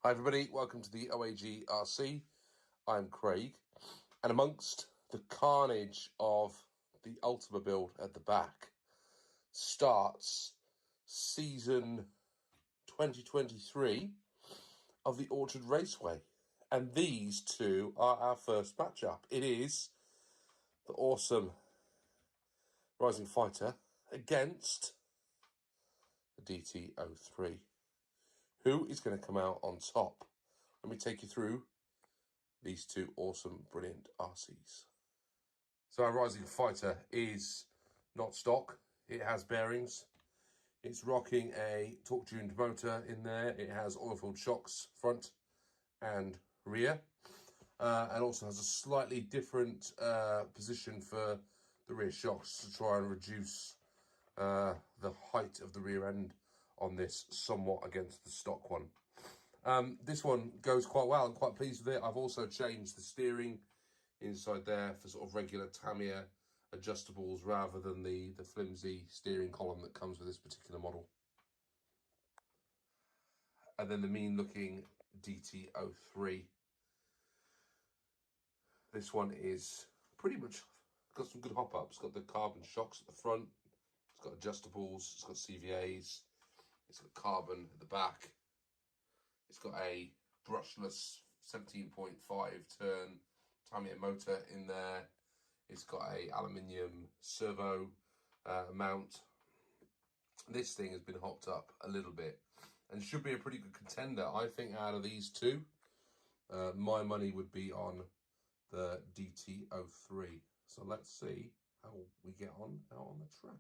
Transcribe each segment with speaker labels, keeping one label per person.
Speaker 1: Hi everybody, welcome to the OAG RC. I'm Craig, and amongst the carnage of the Ultima build at the back starts season 2023 of the Orchard Raceway, and these two are our first matchup. It is the awesome Rising Fighter against the DT03. Who is going to come out on top? Let me take you through these two awesome, brilliant RCs. So our Rising Fighter is not stock. It has bearings. It's rocking a torque-tuned motor in there. It has oil-filled shocks front and rear. And also has a slightly different position for the rear shocks to try and reduce the height of the rear end on this somewhat against the stock one. This one goes quite well. I'm quite pleased with it. I've also changed the steering inside there for sort of regular Tamiya adjustables rather than the flimsy steering column that comes with this particular model. And then the mean looking DT03. This one is pretty much got some good hop-ups. It's got the carbon shocks at the front. It's got adjustables. It's got CVAs. It's got carbon at the back. It's got a brushless 17.5 turn Tamiya motor in there. It's got a aluminium servo mount. This thing has been hopped up a little bit and should be a pretty good contender. I think out of these two, my money would be on the DT03. So let's see how we get on out on the track.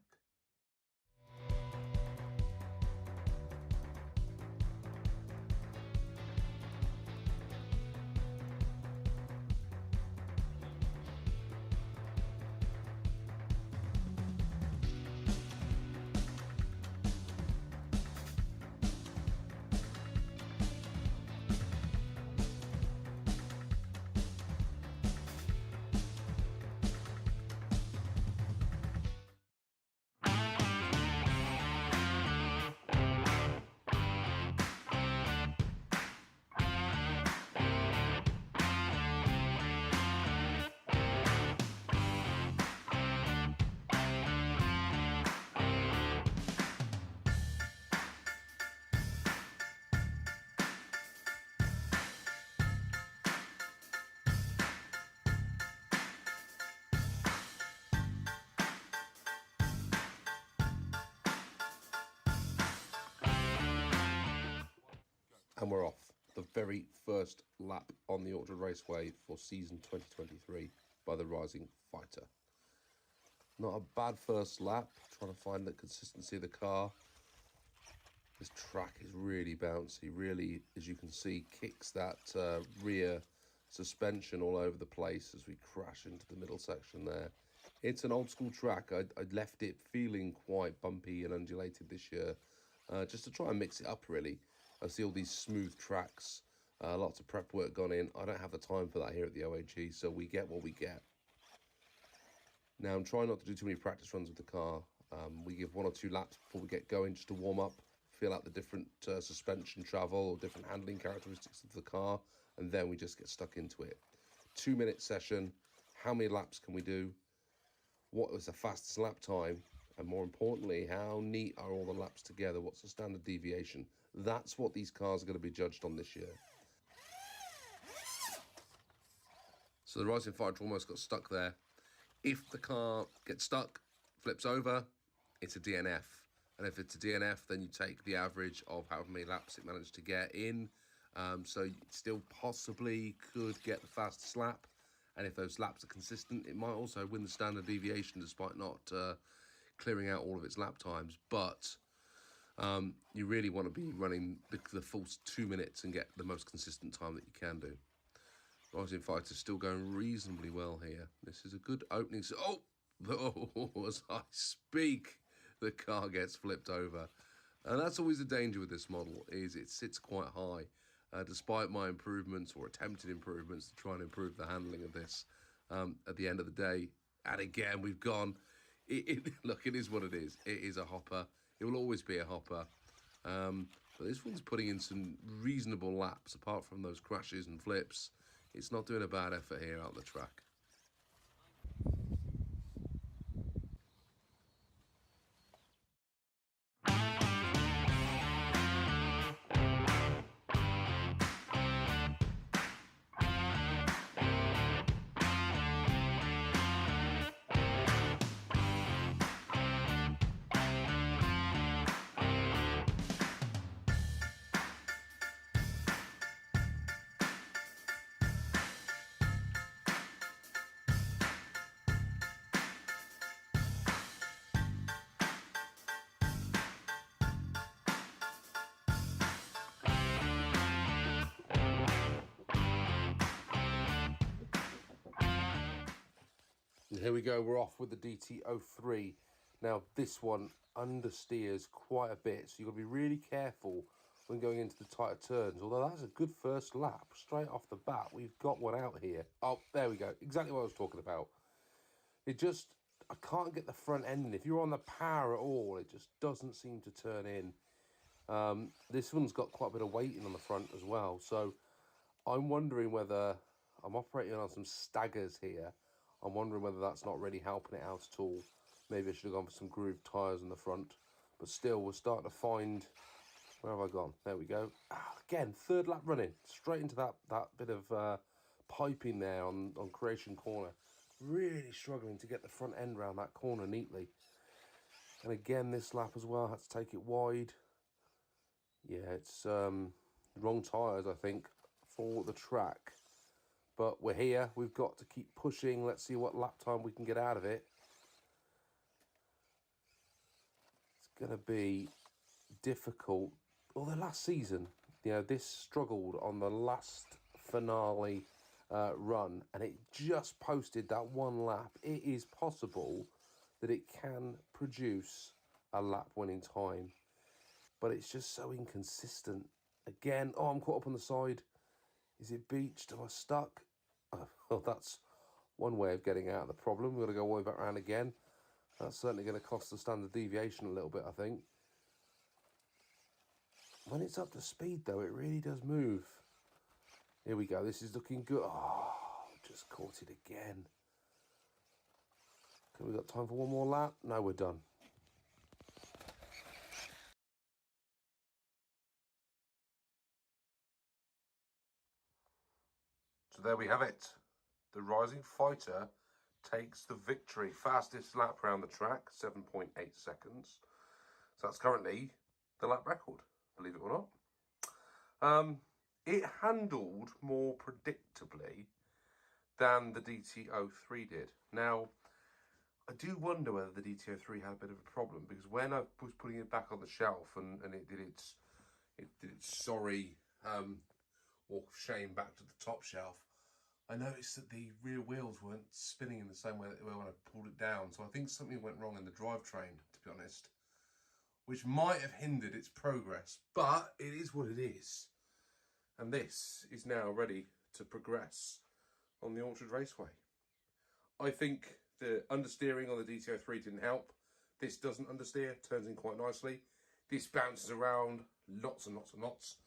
Speaker 1: And we're off. The very first lap on the Orchard Raceway for season 2023 by the Rising Fighter. Not a bad first lap, trying to find the consistency of the car. This track is really bouncy, really, as you can see, kicks that rear suspension all over the place as we crash into the middle section there. It's an old school track. I left it feeling quite bumpy and undulated this year, just to try and mix it up really. I see all these smooth tracks, lots of prep work gone in. I don't have the time for that here at the OAG, so we get what we get. Now, I'm trying not to do too many practice runs with the car. We give 1 or 2 laps before we get going just to warm up, feel out the different suspension travel or different handling characteristics of the car, and then we just get stuck into it. 2-minute session. How many laps can we do? What was the fastest lap time? And more importantly, how neat are all the laps together? What's the standard deviation? That's what these cars are going to be judged on this year. So the Rising Fighter almost got stuck there. If the car gets stuck, flips over, it's a DNF. And if it's a DNF, then you take the average of however many laps it managed to get in. So you still possibly could get the fastest lap. And if those laps are consistent, it might also win the standard deviation despite not clearing out all of its lap times. But you really want to be running the full 2 minutes and get the most consistent time that you can do. Rising Fighter's still going reasonably well here. This is a good opening. Oh, as I speak, the car gets flipped over. And that's always the danger with this model, is it sits quite high. Despite my improvements or attempted improvements to try and improve the handling of this, at the end of the day, and again, we've gone, look, it is what it is. It is a hopper. It will always be a hopper. But this one's putting in some reasonable laps, apart from those crashes and flips. It's not doing a bad effort here out the track. And here we go, we're off with the DT03. Now this one understeers quite a bit, so you've got to be really careful when going into the tighter turns. Although that's a good first lap, straight off the bat, we've got one out here. Oh, there we go, exactly what I was talking about. It just, I can't get the front end in. If you're on the power at all, it just doesn't seem to turn in. This one's got quite a bit of weighting on the front as well, so I'm wondering whether I'm operating on some staggers here. I'm wondering whether that's not really helping it out at all. Maybe I should have gone for some grooved tyres on the front. But still, we're starting to find... Where have I gone? There we go. Again, third lap running. Straight into that bit of piping there on Creation Corner. Really struggling to get the front end round that corner neatly. And again, this lap as well, had to take it wide. Yeah, it's wrong tyres, I think, for the track. But we're here, we've got to keep pushing. Let's see what lap time we can get out of it. It's going to be difficult. Although last season, you know, this struggled on the last finale run, and it just posted that one lap. It is possible that it can produce a lap winning time, but it's just so inconsistent. Again, oh, I'm caught up on the side. Is it beached? Am I stuck? Oh, well, that's one way of getting out of the problem. We've got to go all the way back around again. That's certainly going to cost the standard deviation a little bit, I think. When it's up to speed, though, it really does move. Here we go. This is looking good. Oh, just caught it again. Okay, we got time for one more lap? No, we're done. So there we have it. The Rising Fighter takes the victory. Fastest lap around the track, 7.8 seconds. So that's currently the lap record, believe it or not. It handled more predictably than the DT03 did. Now, I do wonder whether the DT03 had a bit of a problem, because when I was putting it back on the shelf and it did its sorry walk of shame back to the top shelf, I noticed that the rear wheels weren't spinning in the same way that they were when I pulled it down. So I think something went wrong in the drivetrain, to be honest, which might have hindered its progress, but it is what it is. And this is now ready to progress on the Orchard Raceway. I think the understeering on the DT03 didn't help. This doesn't understeer, turns in quite nicely. This bounces around lots and lots and lots.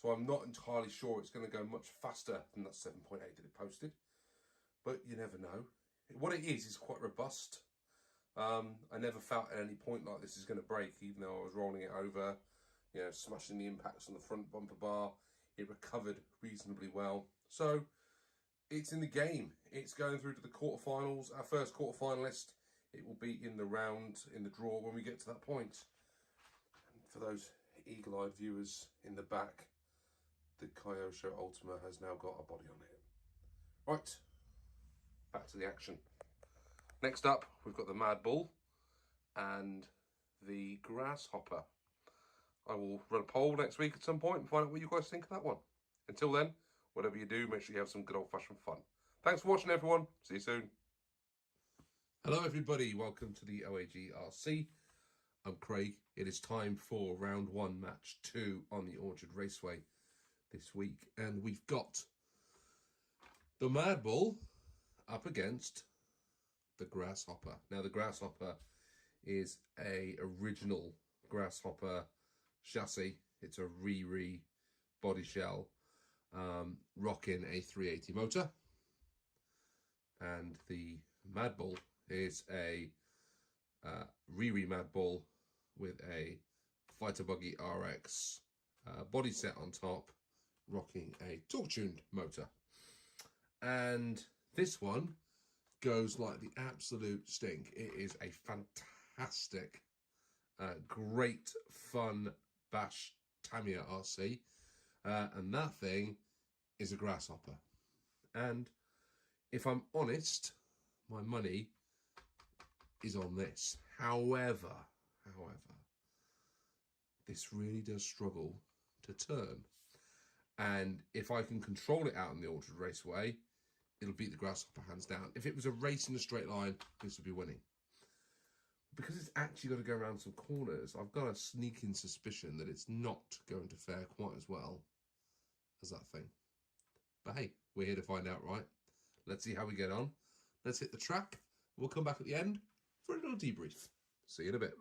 Speaker 1: So I'm not entirely sure it's going to go much faster than that 7.8 that it posted. But you never know. What it is quite robust. I never felt at any point like this is going to break, even though I was rolling it over, you know, smashing the impacts on the front bumper bar. It recovered reasonably well. So it's in the game. It's going through to the quarterfinals. Our first quarterfinalist, it will be in the round, in the draw when we get to that point. And for those eagle-eyed viewers in the back, the Kyosho Ultima has now got a body on it. Right, back to the action. Next up, we've got the Mad Bull and the Grasshopper. I will run a poll next week at some point and find out what you guys think of that one. Until then, whatever you do, make sure you have some good old-fashioned fun. Thanks for watching, everyone. See you soon. Hello, everybody. Welcome to the OAG RC. I'm Craig. It is time for round 1, match 2 on the Orchard Raceway this week. And we've got the Mad Bull up against the Grasshopper. Now, the Grasshopper is a original Grasshopper chassis. It's a Re body shell, rocking a 380 motor. And the Mad Bull is a Re Mad Bull with a Fighter Buggy RX body set on top, rocking a torque-tuned motor. And this one goes like the absolute stink. It is a fantastic, great fun bash Tamiya RC, and that thing is a Grasshopper. And if I'm honest, my money is on this. However, this really does struggle to turn. And if I can control it out in the Orchard Raceway, it'll beat the Grasshopper hands down. If it was a race in a straight line, this would be winning. Because it's actually got to go around some corners, I've got a sneaking suspicion that it's not going to fare quite as well as that thing. But hey, we're here to find out, right? Let's see how we get on. Let's hit the track. We'll come back at the end for a little debrief. See you in a bit.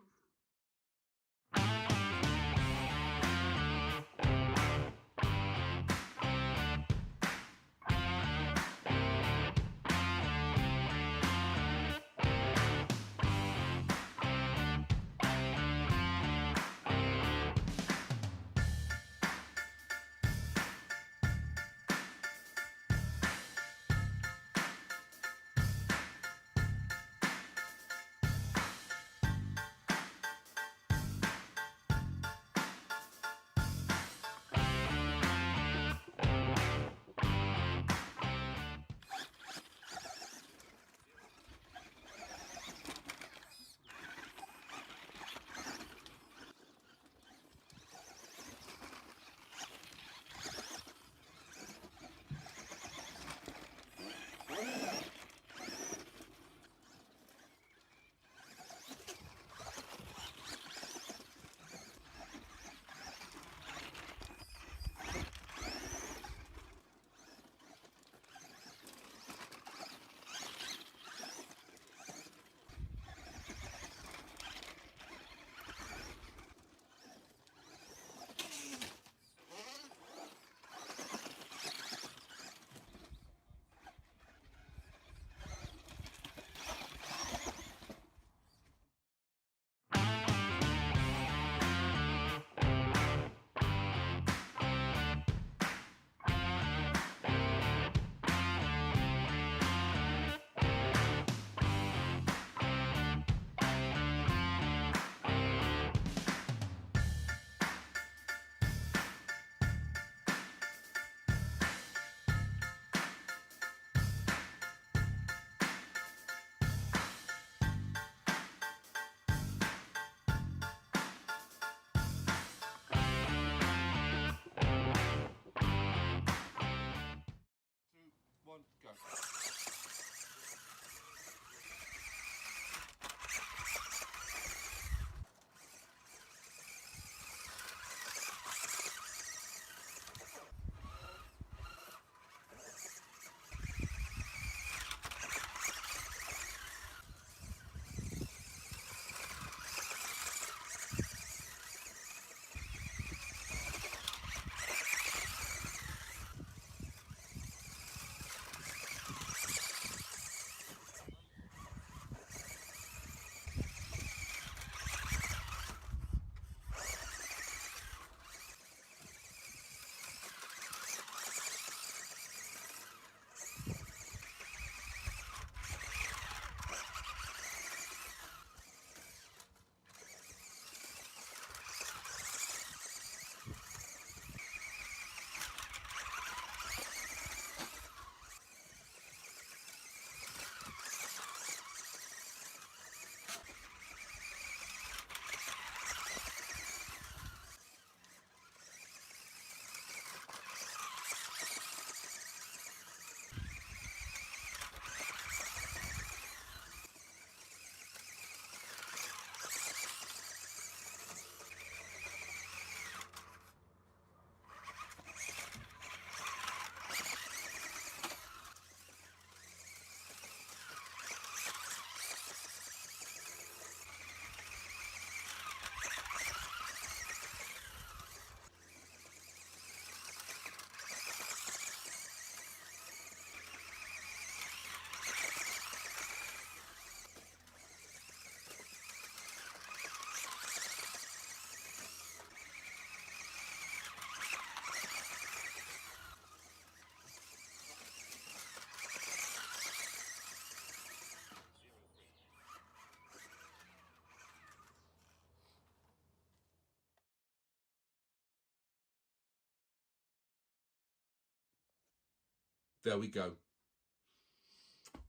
Speaker 1: there we go.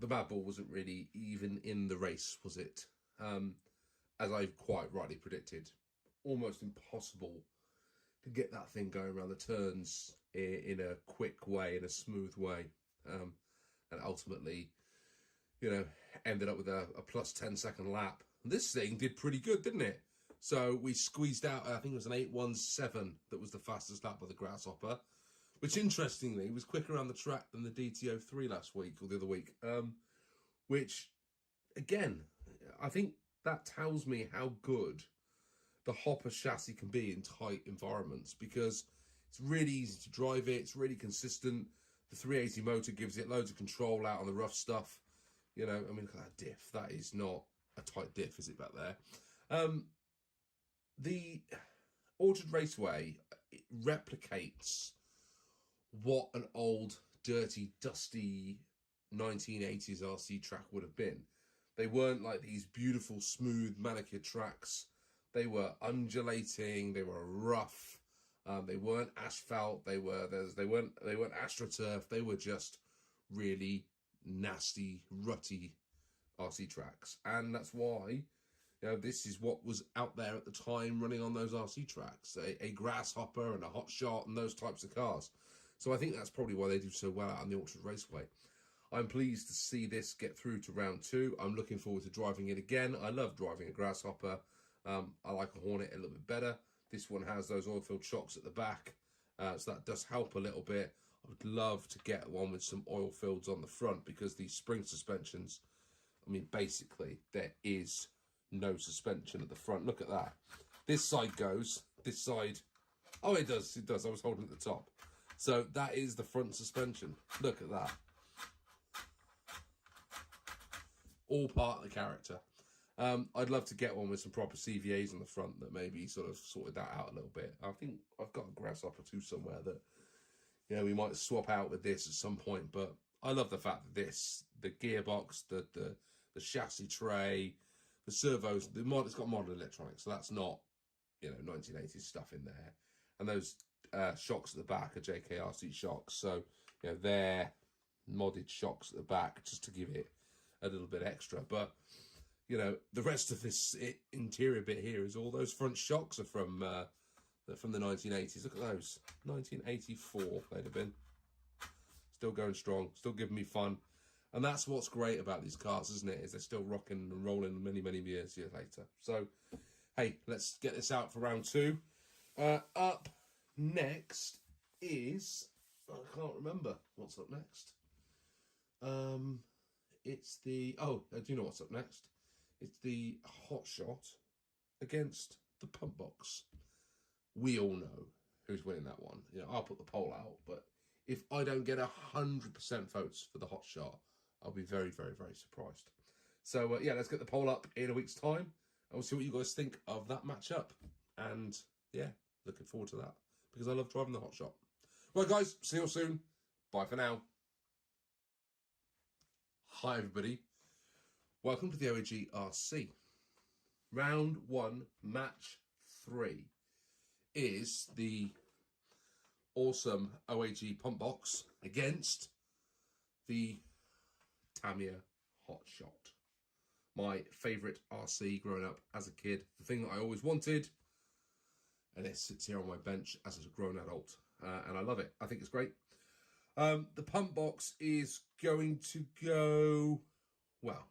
Speaker 1: The Mad Ball wasn't really even in the race, was it? As I've quite rightly predicted, almost impossible to get that thing going around the turns in a quick way, in a smooth way. And ultimately, you know, ended up with a plus 10-second lap. This thing did pretty good, didn't it? So we squeezed out, I think it was an 8:17 that was the fastest lap of the Grasshopper, which interestingly was quicker around the track than the DTO3 last week or the other week. Which, again, I think that tells me how good the Hopper chassis can be in tight environments, because it's really easy to drive it. It's really consistent. The 380 motor gives it loads of control out on the rough stuff. You know, I mean, look at that diff. That is not a tight diff, is it, back there? The Orchard Raceway replicates what an old, dirty, dusty 1980s RC track would have been. They weren't like these beautiful, smooth, manicured tracks. They were undulating. They were rough. They weren't asphalt. They weren't astroturf. They were just really nasty, rutty RC tracks, and that's why, you know, this is what was out there at the time running on those RC tracks, a Grasshopper and a Hot Shot and those types of cars. So I think that's probably why they do so well out on the Orchard Raceway. I'm pleased to see this get through to round 2. I'm looking forward to driving it again. I love driving a Grasshopper. I like a Hornet a little bit better. This one has those oil-filled shocks at the back, so that does help a little bit. I would love to get one with some oil fields on the front, because these spring suspensions, I mean, basically, there is no suspension at the front. Look at that. This side goes, this side, oh, it does, it does. I was holding at the top. So that is the front suspension. Look at that. All part of the character. I'd love to get one with some proper CVAs on the front that maybe sort of sorted that out a little bit. I think I've got a Grasshopper too somewhere that, you know, we might swap out with this at some point. But I love the fact that this, the gearbox, the chassis tray, the servos, it's got modern electronics, so that's not, you know, 1980s stuff in there. And those shocks at the back are JKRC shocks, so, you know, they're modded shocks at the back just to give it a little bit extra. But, you know, the rest of this interior bit here is all those front shocks are from the 1980s. Look at those, 1984 they'd have been. Still going strong, still giving me fun. And that's what's great about these cars, isn't it? Is they're still rocking and rolling many, many years later. So, hey, let's get this out for round 2. Up next is, I can't remember what's up next. It's the, oh, do you know what's up next? It's the Hot Shot against the Pump Box. We all know who's winning that one. You know, I'll put the poll out, but if I don't get 100% votes for the Hot Shot, I'll be very, very, very surprised. So, yeah, let's get the poll up in a week's time, and we'll see what you guys think of that matchup. And, yeah, looking forward to that, because I love driving the Hot Shot. Right, guys, see you all soon. Bye for now. Hi, everybody. Welcome to the OAG RC. Round 1, match 3 is the awesome OAG Pump Box against the Tamiya Hot Shot. My favourite RC growing up as a kid. The thing that I always wanted. And it sits here on my bench as a grown adult. And I love it. I think it's great. The Pump Box is going to go, well,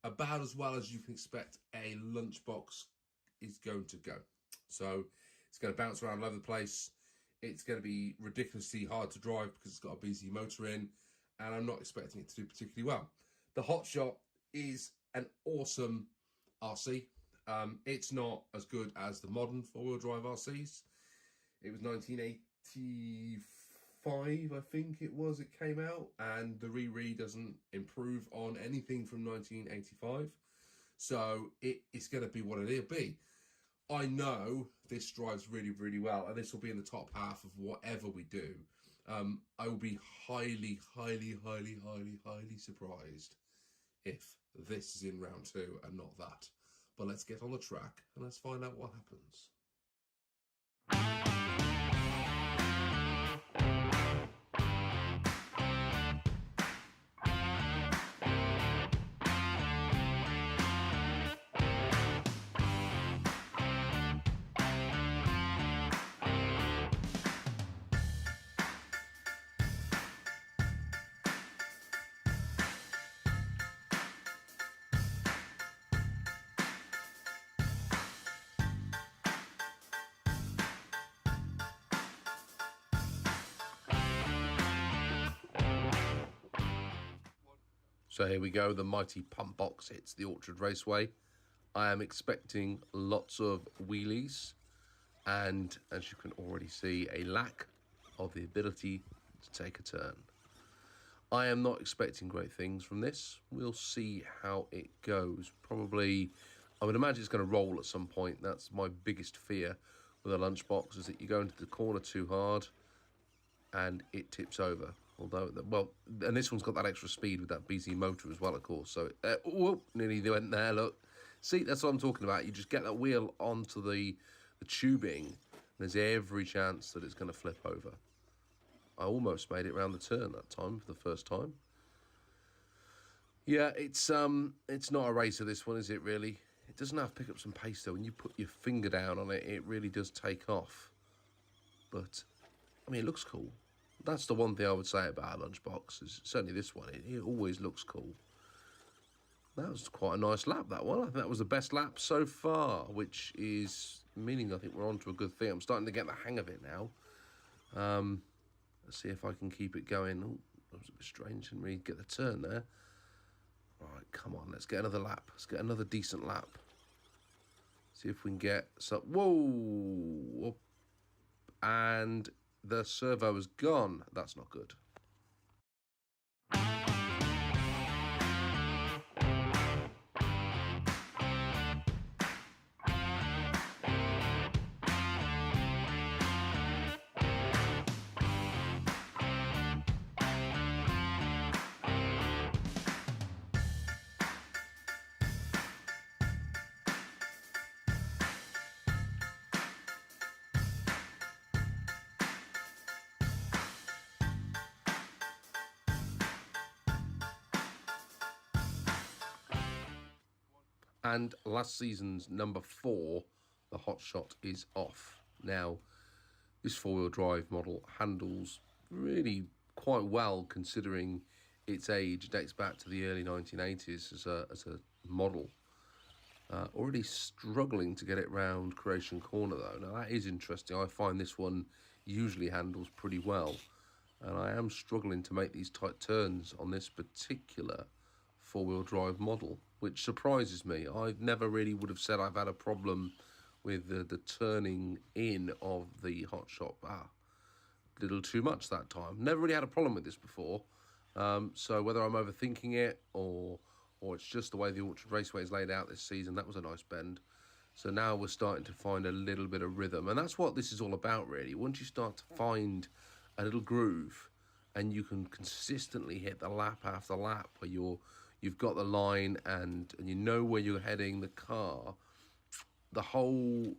Speaker 1: about as well as you can expect a lunchbox is going to go. So it's going to bounce around all over the place. It's going to be ridiculously hard to drive because it's got a BZ motor in, and I'm not expecting it to do particularly well. The Hot Shot is an awesome RC. It's not as good as the modern four-wheel drive RCs. It was 1985, I think it was, it came out, and the re doesn't improve on anything from 1985. So it's going to be what it'll be. I know this drives really, really well, and this will be in the top half of whatever we do. I will be highly, highly, highly, highly, highly surprised if this is in round 2 and not that. But let's get on the track and let's find out what happens. So here we go, the mighty pump box hits the Orchard Raceway. I am expecting lots of wheelies, and as you can already see, a lack of the ability to take a turn. I am not expecting great things from this. We'll see how it goes. Probably, I would imagine it's going to roll at some point. That's my biggest fear with a lunchbox, is that you go into the corner too hard and it tips over. Although, well, and this one's got that extra speed with that BZ motor as well, of course. So, whoop, nearly went there, look. See, that's what I'm talking about. You just get that wheel onto the tubing, and there's every chance that it's going to flip over. I almost made it round the turn that time for the first time. Yeah, it's not a racer, this one, is it, really? It doesn't have pickups and pace, though. When you put your finger down on it, it really does take off. But, I mean, it looks cool. That's the one thing I would say about a lunchbox, is certainly this one. It always looks cool. That was quite a nice lap, that one. I think that was the best lap so far, which is meaning I think we're on to a good thing. I'm starting to get the hang of it now. Let's see if I can keep it going. Oh, that was a bit strange. Didn't really get the turn there. All right, come on. Let's get another lap. Let's get another decent lap. See if we can get some... Whoa! And the servo is gone. That's not good. And last season's number 4, the Hot Shot, is off. Now, this four-wheel drive model handles really quite well considering its age. It dates back to the early 1980s as a model. Already struggling to get it round Creation Corner, though. Now, that is interesting. I find this one usually handles pretty well. And I am struggling to make these tight turns on this particular four-wheel drive model, which surprises me. I never really would have said I've had a problem with the turning in of the Hot Shot. A little too much that time. Never really had a problem with this before. So whether I'm overthinking it or it's just the way the Orchard Raceway is laid out this season, that was a nice bend. So now we're starting to find a little bit of rhythm, and that's what this is all about, really. Once you start to find a little groove and you can consistently hit the lap after lap where you've got the line and you know where you're heading the car, the whole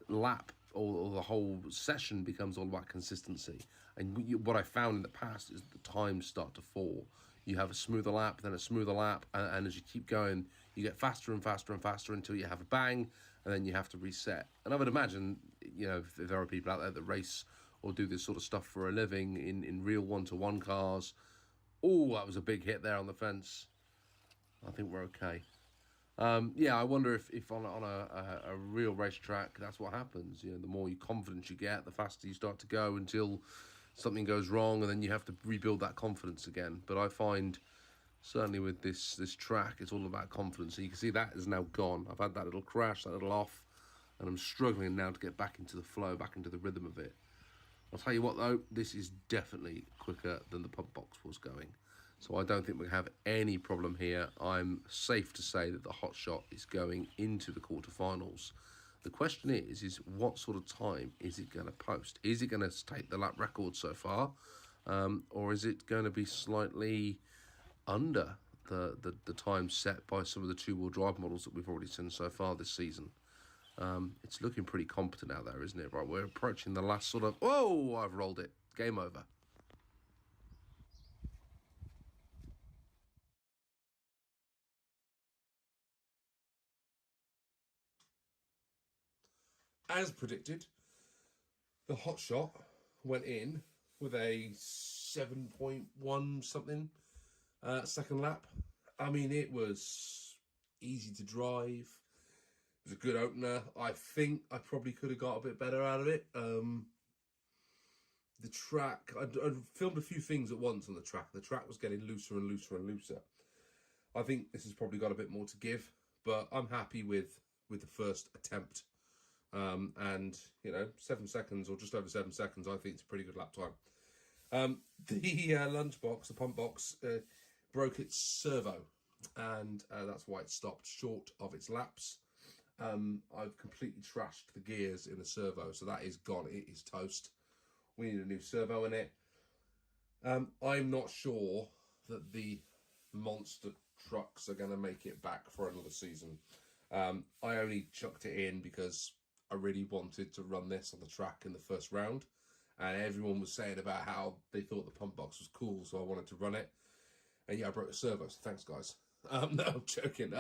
Speaker 1: lap or the whole session becomes all about consistency. And what I found in the past is the times start to fall. You have a smoother lap, then a smoother lap, and as you keep going, you get faster and faster and faster until you have a bang, and then you have to reset. And I would imagine, you know, if there are people out there that race or do this sort of stuff for a living in real one-to-one cars. Oh, that was a big hit there on the fence. I think we're okay. Yeah, I wonder if on a real racetrack, that's what happens. You know, the more confidence you get, the faster you start to go until something goes wrong, and then you have to rebuild that confidence again. But I find, certainly with this track, it's all about confidence. So you can see that is now gone. I've had that little crash, that little off, and I'm struggling now to get back into the flow, back into the rhythm of it. I'll tell you what, though, this is definitely quicker than the pump box was going. So I don't think we have any problem here. I'm safe to say that the Hot Shot is going into the quarterfinals. The question is what sort of time is it going to post? Is it going to take the lap record so far? Or is it going to be slightly under the time set by some of the two-wheel drive models that we've already seen so far this season? It's looking pretty competent out there, isn't it? Right, we're approaching the last sort of... Oh, I've rolled it. Game over. As predicted, the Hot Shot went in with a 7.1 something second lap. I mean, it was easy to drive. It was a good opener. I think I probably could have got a bit better out of it. the track, I'd filmed a few things at once on the track. The track was getting looser and looser and looser. I think this has probably got a bit more to give, but I'm happy with the first attempt. And, you know, 7 seconds or just over 7 seconds, I think it's a pretty good lap time. The lunchbox, the pump box, broke its servo, and that's why it stopped short of its laps. I've completely trashed the gears in the servo, so that is gone. It is toast. We need a new servo in it. I'm not sure that the monster trucks are going to make it back for another season. I only chucked it in because I really wanted to run this on the track in the first round, and everyone was saying about how they thought the pump box was cool, so I wanted to run it. And yeah, I broke the servo, so thanks guys. No, I'm joking.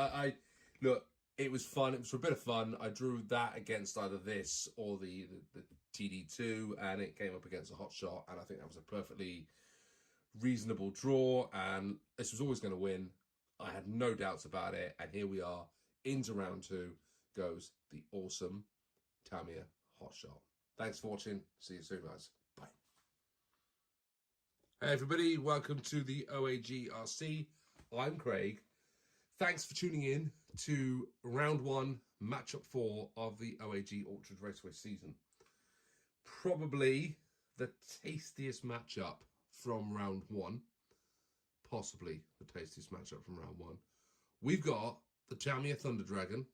Speaker 1: Look, it was fun. It was for a bit of fun. I drew that against either this or the TD2, and it came up against a hot shot, and I think that was a perfectly reasonable draw, and this was always going to win. I had no doubts about it, and here we are. Into round 2 goes the awesome Tamiya hot shot. Thanks for watching. See you soon, guys. Bye. Hey everybody, welcome to the OAG RC. I'm Craig. Thanks for tuning in to round 1, matchup 4 of the OAG Orchard Raceway season. Probably the tastiest matchup from round 1. Possibly the tastiest matchup from round 1. We've got the Tamiya Thunder Dragon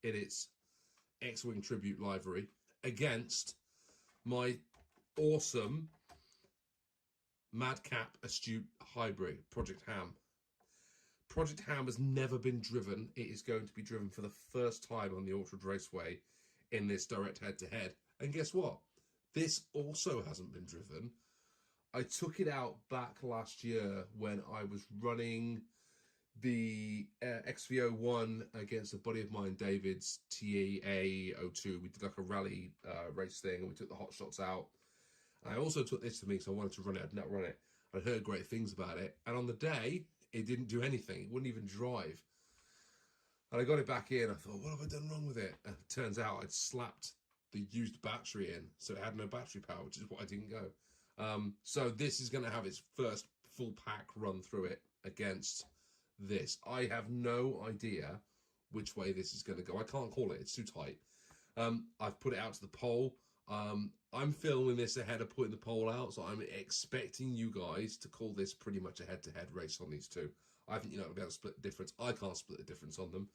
Speaker 1: in its X-Wing Tribute livery against my awesome Madcap Astute Hybrid, Project Ham. Project Ham has never been driven. It is going to be driven for the first time on the Orchard Raceway in this direct head-to-head. And guess what? This also hasn't been driven. I took it out back last year when I was running the XV01 against a buddy of mine, David's TA02. We did like a rally race thing, and we took the hot shots out. I also took this to me, so I wanted to run it. I'd not run it. I'd heard great things about it. And on the day, it didn't do anything. It wouldn't even drive. And I got it back in. I thought, what have I done wrong with it? And it turns out I'd slapped the used battery in, so it had no battery power, which is why I didn't go. So this is going to have its first full pack run through it against this. I have no idea which way this is going to go. I can't call it. It's too tight. I've put it out to the poll. I'm filming this ahead of putting the poll out, so I'm expecting you guys to call this pretty much a head-to-head race on these two. I think you're not going to be able to split the difference. I can't split the difference on them.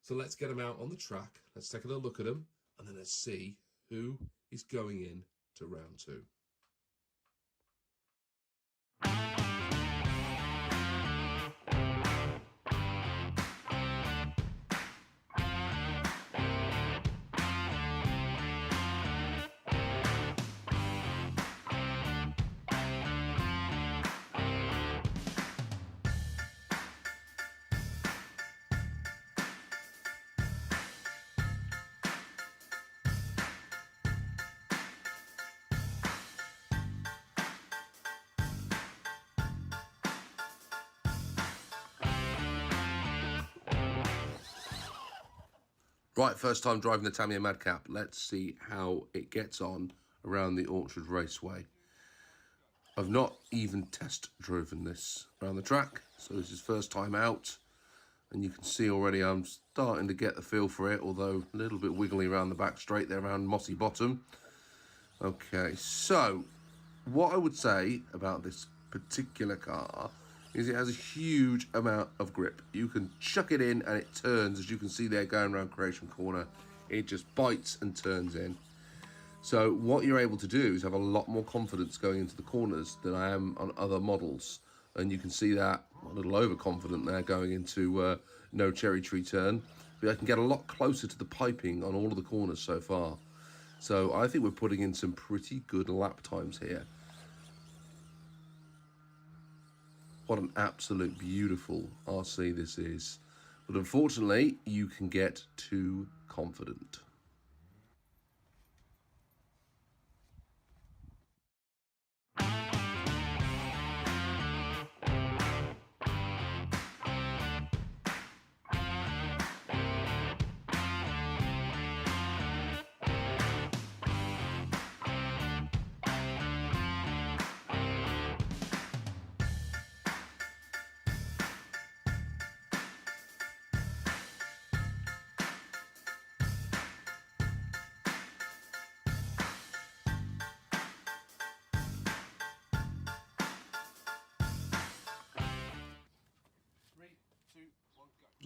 Speaker 1: So let's get them out on the track. Let's take a little look at them, and then let's see who is going in to round 2. Right, first time driving the Tamiya Madcap. Let's see how it gets on around the Orchard Raceway. I've not even test driven this around the track, so this is first time out. And you can see already I'm starting to get the feel for it, although a little bit wiggly around the back straight there around Mossy Bottom. Okay, so what I would say about this particular car is it has a huge amount of grip. You can chuck it in and it turns, as you can see there going around Creation Corner. It just bites and turns in. So what you're able to do is have a lot more confidence going into the corners than I am on other models. And you can see that I'm a little overconfident there going into no cherry tree turn. But I can get a lot closer to the piping on all of the corners so far. So I think we're putting in some pretty good lap times here. What an absolute beautiful RC this is. But unfortunately, you can get too confident.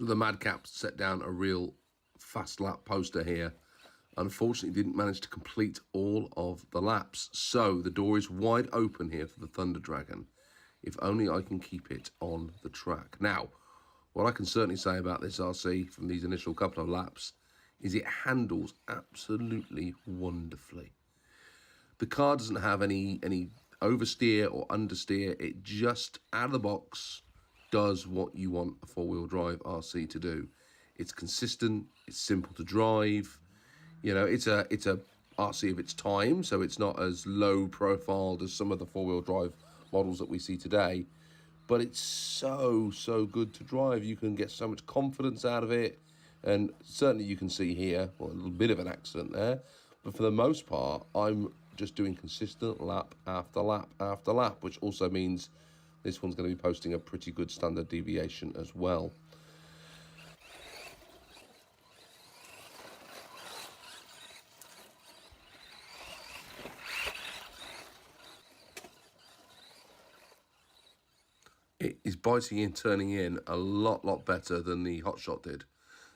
Speaker 1: The Madcap set down a real fast lap poster here. Unfortunately, didn't manage to complete all of the laps. So the door is wide open here for the Thunder Dragon. If only I can keep it on the track. Now, what I can certainly say about this RC from these initial couple of laps is it handles absolutely wonderfully. The car doesn't have any oversteer or understeer. It just, out of the box, does what you want a four-wheel drive RC to do. It's consistent, it's simple to drive. You know, it's a RC of its time, so it's not as low profiled as some of the four-wheel drive models that we see today. But it's so good to drive. You can get so much confidence out of it. And certainly you can see here, well, a little bit of an accident there. But for the most part, I'm just doing consistent lap after lap after lap, which also means this one's going to be posting a pretty good standard deviation as well. It is biting in, turning in a lot better than the Hotshot did.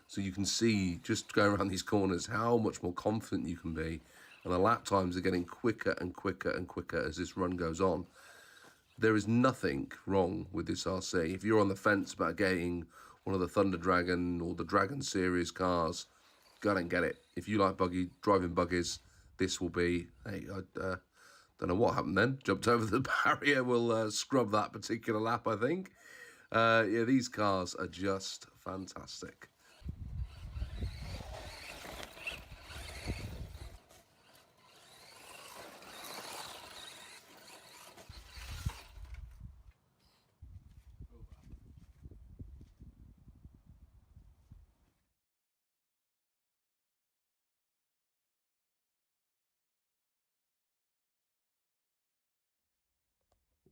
Speaker 1: So you can see, just going around these corners, how much more confident you can be. And the lap times are getting quicker and quicker and quicker as this run goes on. There is nothing wrong with this RC. If you're on the fence about getting one of the Thunder Dragon or the Dragon Series cars, go and get it. If you like driving buggies, this will be... Hey, I don't know what happened then. Jumped over the barrier. We'll scrub that particular lap, I think. Yeah, these cars are just fantastic.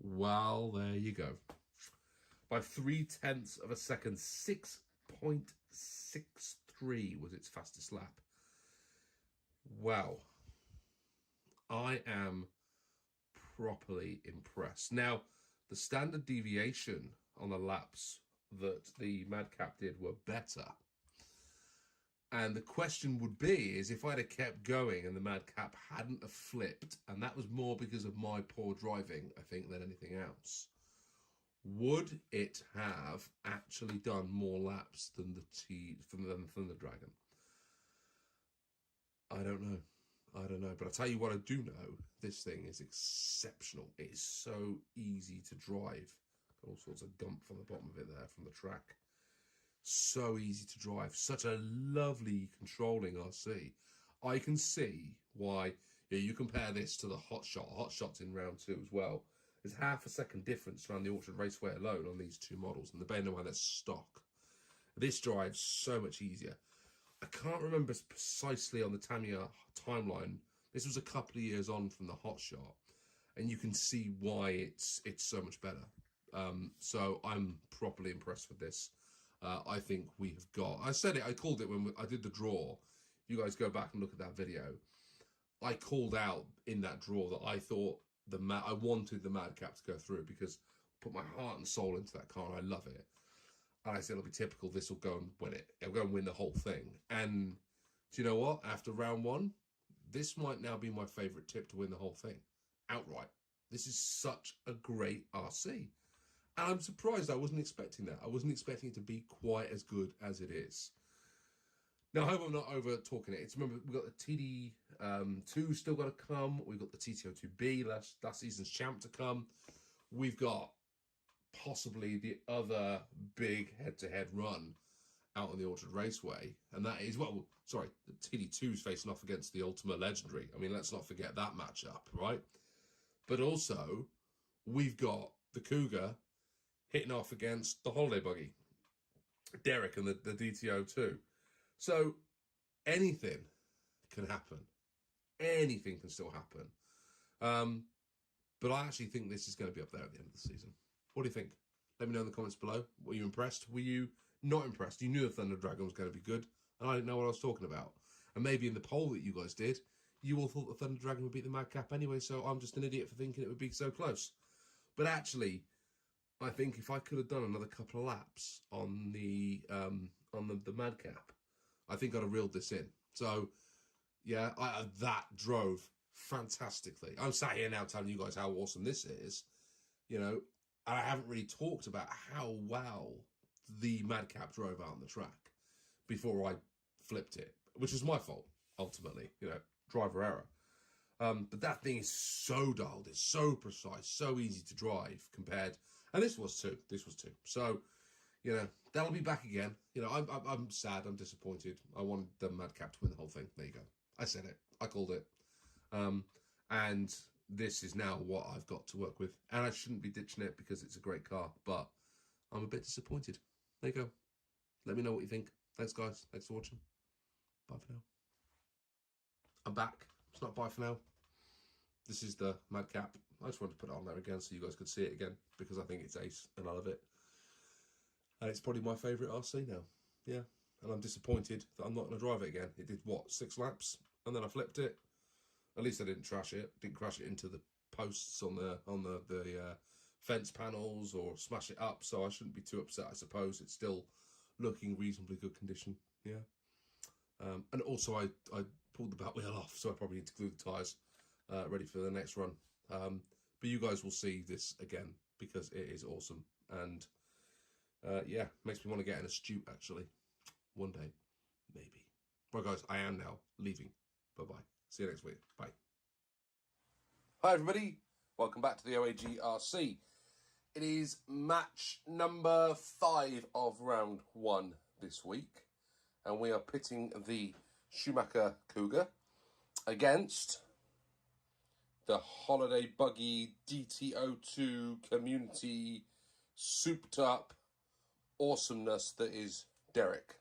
Speaker 1: Well, there you go. By 0.3 of a second, 6.63 was its fastest lap. Wow. I am properly impressed. Now, the standard deviation on the laps that the Madcap did were better. And the question would be, is if I'd have kept going and the Madcap hadn't have flipped, and that was more because of my poor driving, I think, than anything else, would it have actually done more laps than the Thunder Dragon? I don't know. I don't know. But I'll tell you what I do know. This thing is exceptional. It is so easy to drive. Got all sorts of gump from the bottom of it there from the track. So easy to drive. Such a lovely controlling RC. I can see why you compare this to the Hotshot. Hotshot's in round 2 as well. There's half a second difference around the Orchard Raceway alone on these two models, and the bear in mind that's stock. This drives so much easier. I can't remember precisely on the Tamiya timeline. This was a couple of years on from the Hotshot, and you can see why it's so much better. So I'm properly impressed with this. I think we have got... I said it, I called it when I did the draw. If you guys go back and look at that video, I called out in that draw that I thought I wanted the Madcap to go through because I put my heart and soul into that car and I love it. And I said it'll be typical, this will go and win it. It'll go and win the whole thing. And do you know what? After round 1, this might now be my favourite tip to win the whole thing. Outright. This is such a great RC. And I'm surprised. I wasn't expecting that. I wasn't expecting it to be quite as good as it is. Now, I hope I'm not over talking it. Remember, we've got the TD2 still got to come. We've got the TTO2B, last season's champ, to come. We've got possibly the other big head-to-head run out on the Orchard Raceway. And that is, well, sorry, the TD2's facing off against the Ultima Legendary. I mean, let's not forget that matchup, right? But also, we've got the Cougar hitting off against the Holiday Buggy, Derek and the DTO2. So anything can happen. Anything can still happen. But I actually think this is going to be up there at the end of the season. What do you think? Let me know in the comments below. Were you impressed? Were you not impressed? You knew the Thunder Dragon was going to be good, and I didn't know what I was talking about. And maybe in the poll that you guys did, you all thought the Thunder Dragon would beat the Madcap anyway, so I'm just an idiot for thinking it would be so close. But actually, I think if I could have done another couple of laps on the madcap, I think I'd have reeled this in. So yeah, that drove fantastically. I'm sat here now telling you guys how awesome this is, you know, and I haven't really talked about how well the madcap drove out on the track before I flipped it, which was my fault ultimately, you know, driver error. But that thing is so dialed, it's so precise, so easy to drive compared, and this was too. So, you know, that'll be back again. You know, I'm sad, I'm disappointed. I wanted the madcap to win the whole thing. There you go. I said it. I called it. And this is now what I've got to work with. And I shouldn't be ditching it because it's a great car, but I'm a bit disappointed. There you go. Let me know what you think. Thanks, guys. Thanks for watching. Bye for now. I'm back. It's not bye for now. This is the madcap. I just wanted to put it on there again so you guys could see it again because I think it's ace and I love it. And it's probably my favourite RC now. Yeah. And I'm disappointed that I'm not going to drive it again. It did, what, 6 laps? And then I flipped it. At least I didn't trash it. Didn't crash it into the posts on the fence panels or smash it up. So I shouldn't be too upset, I suppose. It's still looking reasonably good condition. Yeah. And also I pulled the back wheel off, so I probably need to glue the tyres ready for the next run. But you guys will see this again because it is awesome. And yeah, makes me want to get an Astute actually. One day, maybe. Right guys, I am now leaving. Bye-bye. See you next week. Bye. Hi everybody. Welcome back to the OAG RC. It is match number 5 of round 1 this week. And we are pitting the Schumacher Cougar against the Holiday Buggy DT02 community souped up awesomeness that is Derek.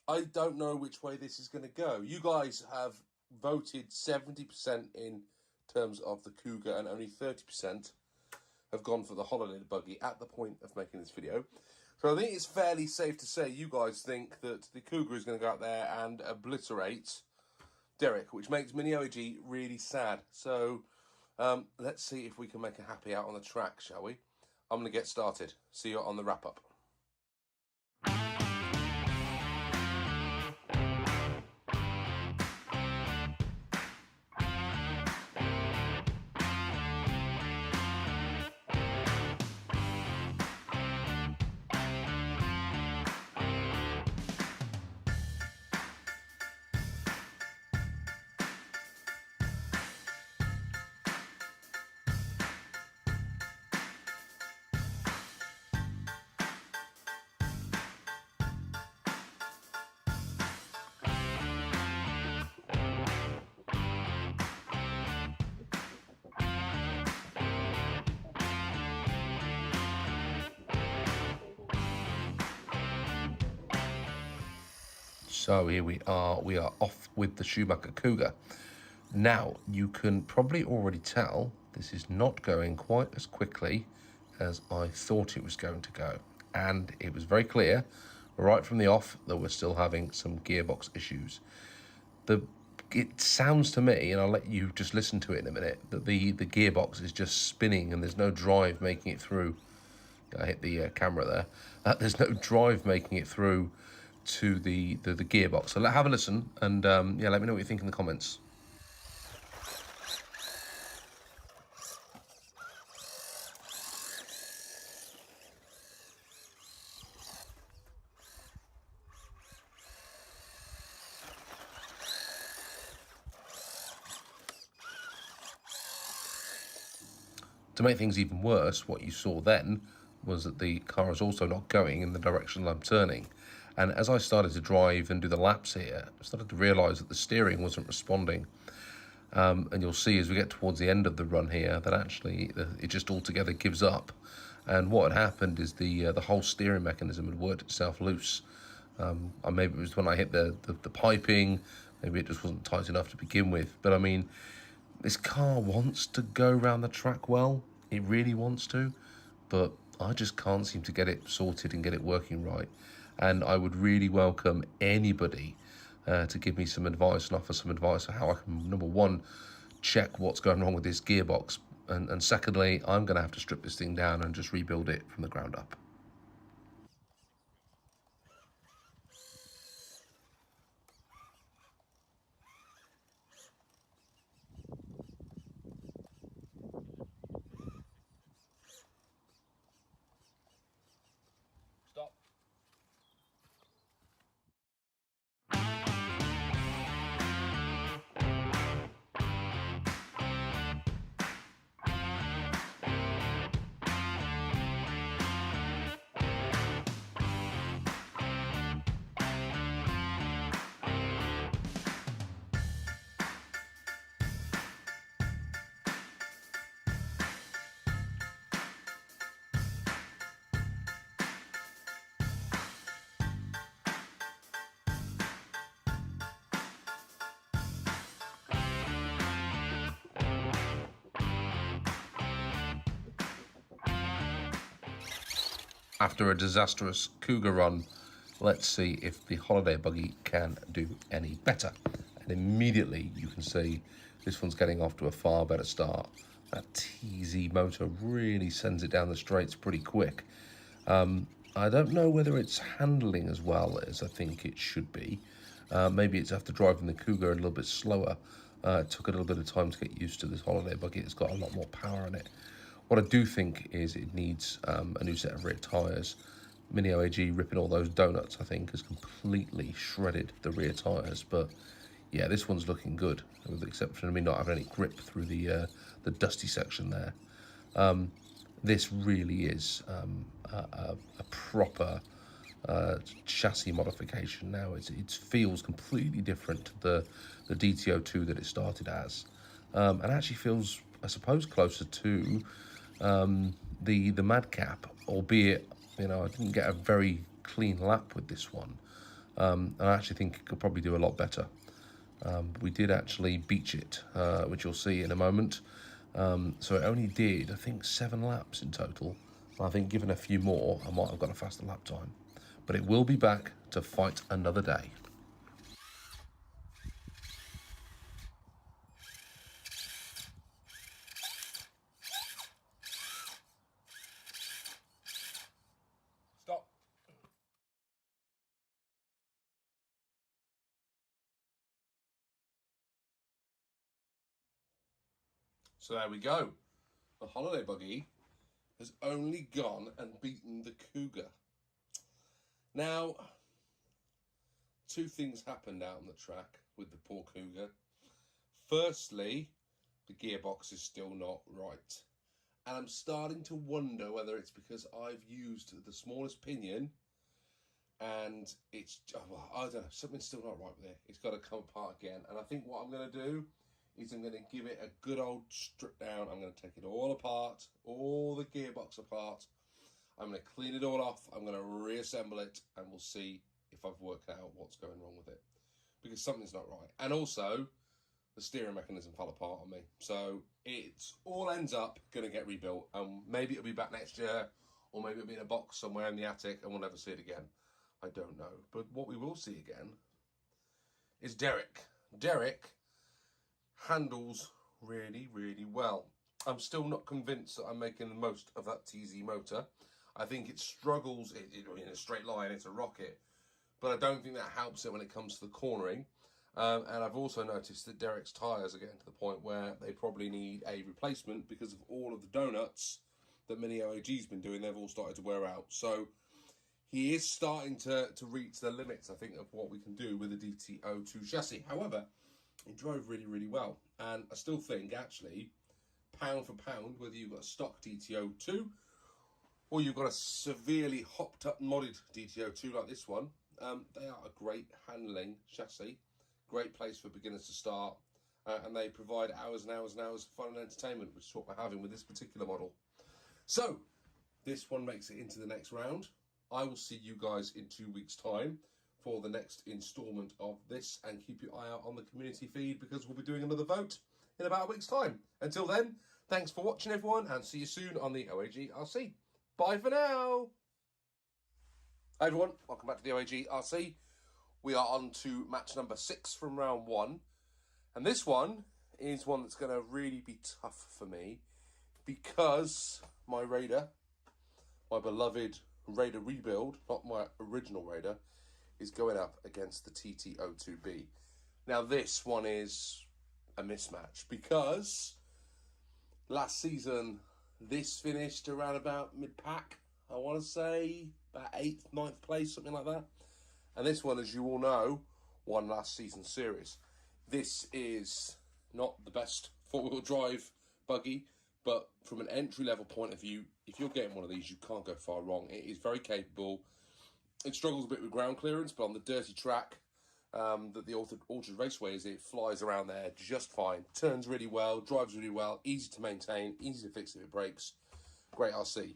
Speaker 1: I don't know which way this is going to go. You guys have voted 70% in terms of the Cougar and only 30% have gone for the Holiday Buggy at the point of making this video. So I think it's fairly safe to say you guys think that the Cougar is going to go out there and obliterate Derek, which makes Mini OAG really sad. So let's see if we can make a happy out on the track, shall we? I'm going to get started. See you on the wrap-up. So here we are off with the Schumacher Cougar. Now, you can probably already tell this is not going quite as quickly as I thought it was going to go. And it was very clear, right from the off, that we're still having some gearbox issues. It sounds to me, and I'll let you just listen to it in a minute, that the gearbox is just spinning and there's no drive making it through. I hit the camera there. There's no drive making it through to the gearbox. So have a listen and yeah, let me know what you think in the comments. To make things even worse, what you saw then was that the car is also not going in the direction I'm turning. And as I started to drive and do the laps here, I started to realise that the steering wasn't responding. And you'll see as we get towards the end of the run here that actually it just altogether gives up. And what had happened is the whole steering mechanism had worked itself loose. Maybe it was when I hit the piping, maybe it just wasn't tight enough to begin with. But I mean, this car wants to go around the track well. It really wants to. But I just can't seem to get it sorted and get it working right. And I would really welcome anybody to give me some advice and offer some advice on how I can, number one, check what's going wrong with this gearbox, And secondly, I'm going to have to strip this thing down and just rebuild it from the ground up. Stop. After a disastrous Cougar run, let's see if the holiday buggy can do any better. And immediately you can see this one's getting off to a far better start. That TZ motor really sends it down the straights pretty quick. I don't know whether it's handling as well as I think it should be. Maybe it's after driving the Cougar a little bit slower. It took a little bit of time to get used to this holiday buggy. It's got a lot more power in it. What I do think is it needs a new set of rear tyres. Mini OAG ripping all those donuts, I think, has completely shredded the rear tyres. But yeah, this one's looking good, with the exception of me not having any grip through the dusty section there. This really is a proper chassis modification now. It feels completely different to the DTO2 that it started as, and actually feels, I suppose, closer to the Madcap, albeit, you know, I didn't get a very clean lap with this one. I actually think it could probably do a lot better. We did actually beach it, which you'll see in a moment. So it only did, I think, 7 laps in total. I think given a few more, I might have got a faster lap time. But it will be back to fight another day. Stop. So there we go. The holiday buggy has only gone and beaten the Cougar. Now, 2 things happened out on the track with the poor Cougar. Firstly, the gearbox is still not right. And I'm starting to wonder whether it's because I've used the smallest pinion and it's, well, I don't know, something's still not right with it. It's got to come apart again. And I think what I'm going to do is I'm going to give it a good old strip down. I'm going to take it all apart, all the gearbox apart. I'm going to clean it all off. I'm going to reassemble it, and we'll see if I've worked out what's going wrong with it, because something's not right. And also, the steering mechanism fell apart on me. So it all ends up going to get rebuilt. Maybe it'll be back next year, or maybe it'll be in a box somewhere in the attic and we'll never see it again. I don't know. But what we will see again is Derek. Derek handles really, really well. I'm still not convinced that I'm making the most of that TZ motor. I think it struggles in a straight line. It's a rocket. But I don't think that helps it when it comes to the cornering. And I've also noticed that Derek's tyres are getting to the point where they probably need a replacement because of all of the donuts that Mini OAG's been doing. They've all started to wear out. So he is starting to reach the limits, I think, of what we can do with the DTO2 chassis. However, he drove really, really well. And I still think, actually, pound for pound, whether you've got a stock DTO2 or you've got a severely hopped up modded DTO2 like this one, they are a great handling chassis. Great place for beginners to start, and they provide hours and hours and hours of fun and entertainment, which is what we're having with this particular model. So this one makes it into the next round. I will see you guys in 2 weeks' time for the next instalment of this, and keep your eye out on the community feed because we'll be doing another vote in about a week's time. Until then, thanks for watching, everyone, and see you soon on the OAG RC. Bye for now. Hi everyone, welcome back to the OAG RC. We are on to match number 6 from round 1. And this one is one that's going to really be tough for me because my Raider, my beloved Raider rebuild, not my original Raider, is going up against the TT02B. Now this one is a mismatch because last season this finished around about mid-pack, I want to say about 8th, 9th place, something like that. And this one, as you all know, won last season's series. This is not the best four-wheel drive buggy, but from an entry-level point of view, if you're getting one of these, you can't go far wrong. It is very capable. It struggles a bit with ground clearance, but on the dirty track that the Orchard Raceway is, it flies around there just fine. Turns really well, drives really well, easy to maintain, easy to fix if it breaks. Great RC.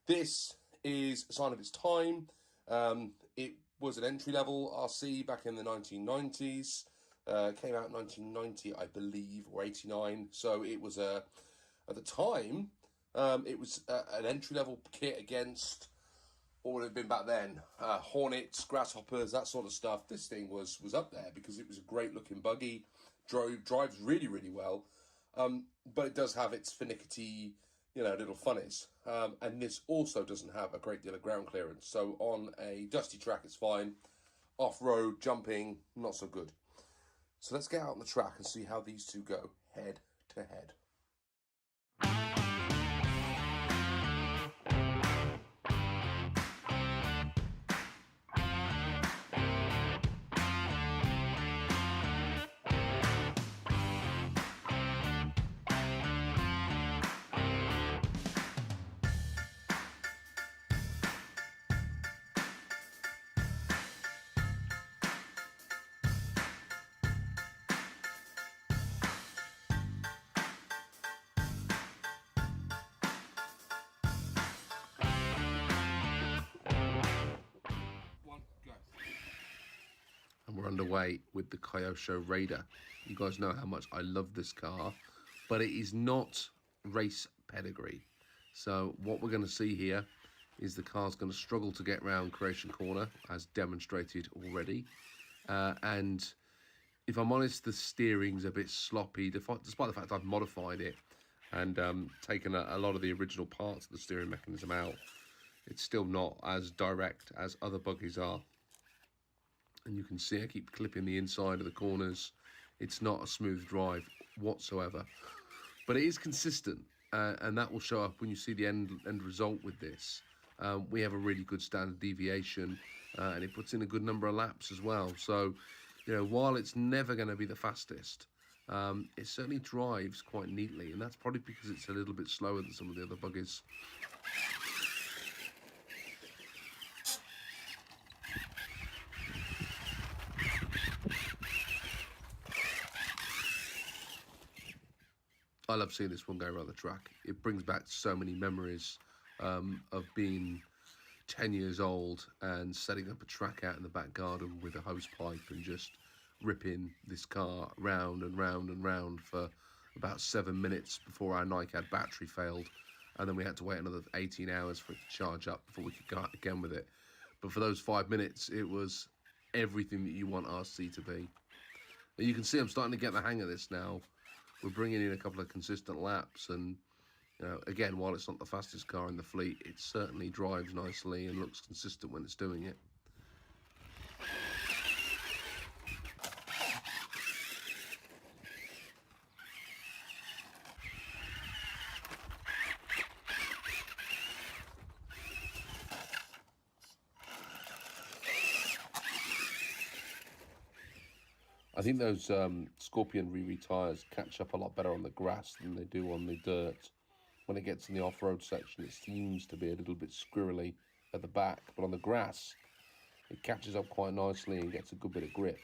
Speaker 1: This is a sign of its time. It was an entry-level RC back in the 1990s. Came out in 1990, I believe, or 89. So it was at the time, it was an entry-level kit against what would have been back then, Hornets, Grasshoppers, that sort of stuff. This thing was up there because it was a great-looking buggy, drives really, really well, but it does have its finicky, little funnies. And this also doesn't have a great deal of ground clearance. So on a dusty track, it's fine. Off-road, jumping, not so good. So let's get out on the track and see how these two go head to head. And we're underway with the Kyosho Raider. You guys know how much I love this car, but it is not race pedigree. So what we're going to see here is the car's going to struggle to get round Creation Corner, as demonstrated already. And if I'm honest, the steering's a bit sloppy, despite the fact I've modified it and taken a lot of the original parts of the steering mechanism out. It's still not as direct as other buggies are. And you can see I keep clipping the inside of the corners. It's not a smooth drive whatsoever, but it is consistent, and that will show up when you see the end result with this. We have a really good standard deviation, and it puts in a good number of laps as well. So, while it's never going to be the fastest, it certainly drives quite neatly, and that's probably because it's a little bit slower than some of the other buggies. I love seeing this one go around the track. It brings back so many memories of being 10 years old and setting up a track out in the back garden with a hose pipe and just ripping this car round and round and round for about 7 minutes before our NiCad battery failed, and then we had to wait another 18 hours for it to charge up before we could go out again with it. But for those 5 minutes, it was everything that you want RC to be. And you can see I'm starting to get the hang of this now. We're bringing in a couple of consistent laps, and again, while it's not the fastest car in the fleet, it certainly drives nicely and looks consistent when it's doing it. I think those Scorpion Riri tyres catch up a lot better on the grass than they do on the dirt. When it gets in the off-road section, it seems to be a little bit squirrely at the back, but on the grass, it catches up quite nicely and gets a good bit of grip.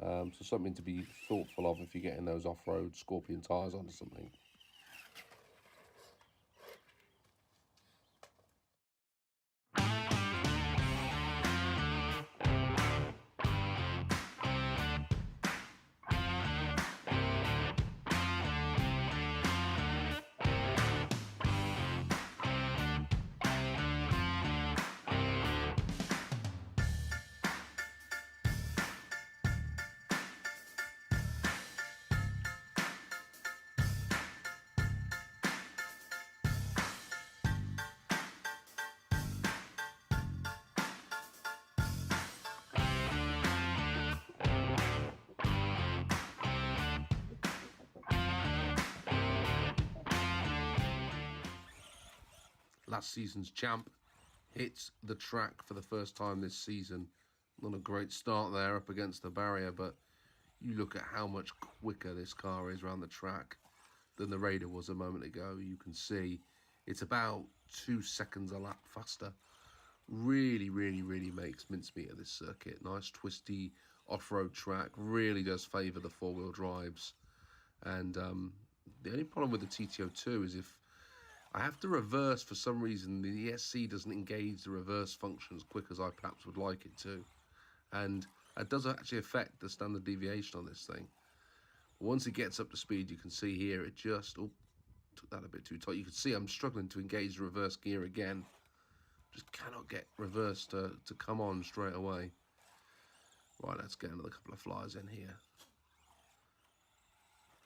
Speaker 1: So something to be thoughtful of if you're getting those off-road Scorpion tyres onto something. last season's champ, hits the track for the first time this season. Not a great start there up against the barrier, but you look at how much quicker this car is around the track than the Raider was a moment ago. You can see it's about 2 seconds a lap faster. Really, really, really makes mincemeat of this circuit. Nice twisty off-road track. Really does favour the four-wheel drives. And the only problem with the TTO2 is if I have to reverse for some reason, the ESC doesn't engage the reverse function as quick as I perhaps would like it to. And it does actually affect the standard deviation on this thing. Once it gets up to speed, you can see here, it just, oh, took that a bit too tight. You can see I'm struggling to engage the reverse gear again. Just cannot get reverse to come on straight away. Right, let's get another couple of flyers in here.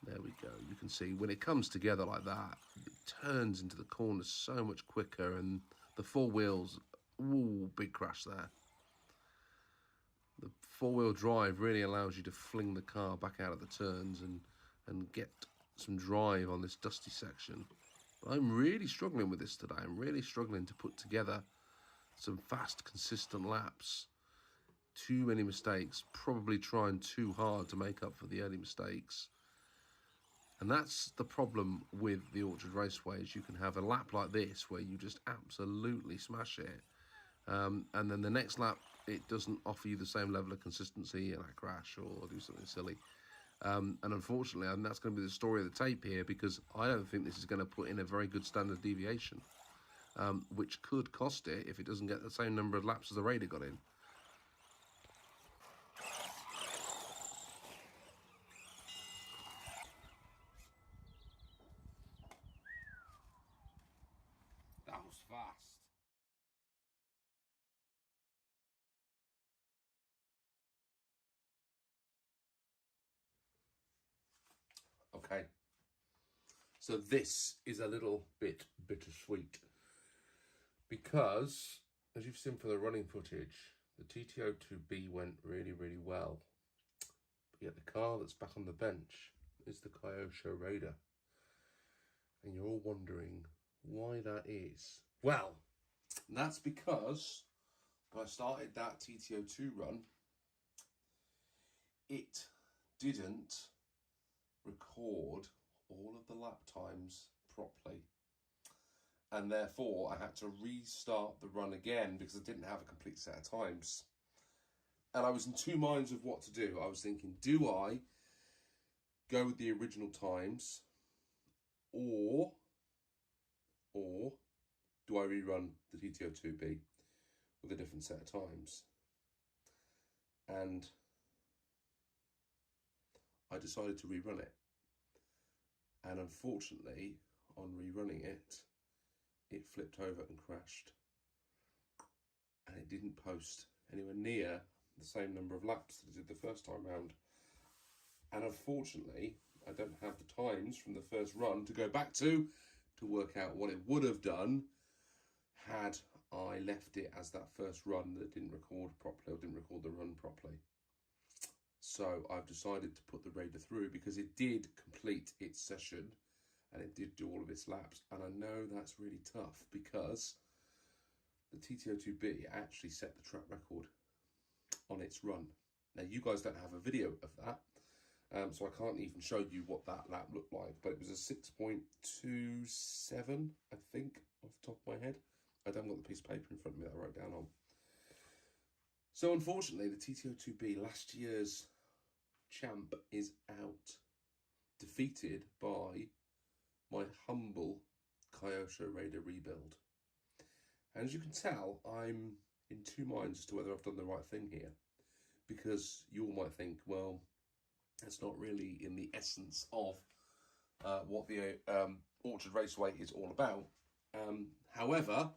Speaker 1: There we go. You can see when it comes together like that, it turns into the corners so much quicker, and the four wheels, ooh, big crash there. The four-wheel drive really allows you to fling the car back out of the turns and get some drive on this dusty section. But I'm really struggling with this today. I'm really struggling to put together some fast, consistent laps. Too many mistakes, probably trying too hard to make up for the early mistakes. And that's the problem with the Orchard Raceway, is you can have a lap like this where you just absolutely smash it. And then the next lap, it doesn't offer you the same level of consistency, and I crash or do something silly. And unfortunately, and that's going to be the story of the tape here, because I don't think this is going to put in a very good standard deviation, which could cost it if it doesn't get the same number of laps as the Raider got in. That was fast. Okay, so this is a little bit bittersweet, because as you've seen from the running footage, the TTO2B went really, really well, but yet the car that's back on the bench is the Kyosho Raider, and you're all wondering why that is. Well, that's because when I started that TTO2 run, it didn't record all of the lap times properly, and therefore I had to restart the run again because I didn't have a complete set of times. And I was in two minds of what to do. I was thinking, do I go with the original times, or do I rerun the TTO2B with a different set of times? And I decided to rerun it. And unfortunately, on rerunning it, it flipped over and crashed. And it didn't post anywhere near the same number of laps that it did the first time round. And unfortunately, I don't have the times from the first run to go back to work out what it would have done had I left it as that first run that didn't record properly, or didn't record the run properly. So I've decided to put the Raider through because it did complete its session and it did do all of its laps. And I know that's really tough because the TTO2B actually set the track record on its run. Now, you guys don't have a video of that, so I can't even show you what that lap looked like, but it was a 6.27, I think, off the top of my head. I haven't got the piece of paper in front of me that I wrote down on. So unfortunately, the TTO2B, last year's champ, is out, defeated by my humble Kyosho Raider rebuild. And as you can tell, I'm in two minds as to whether I've done the right thing here, because you all might think, well, that's not really in the essence of what the Orchard Raceway is all about. However,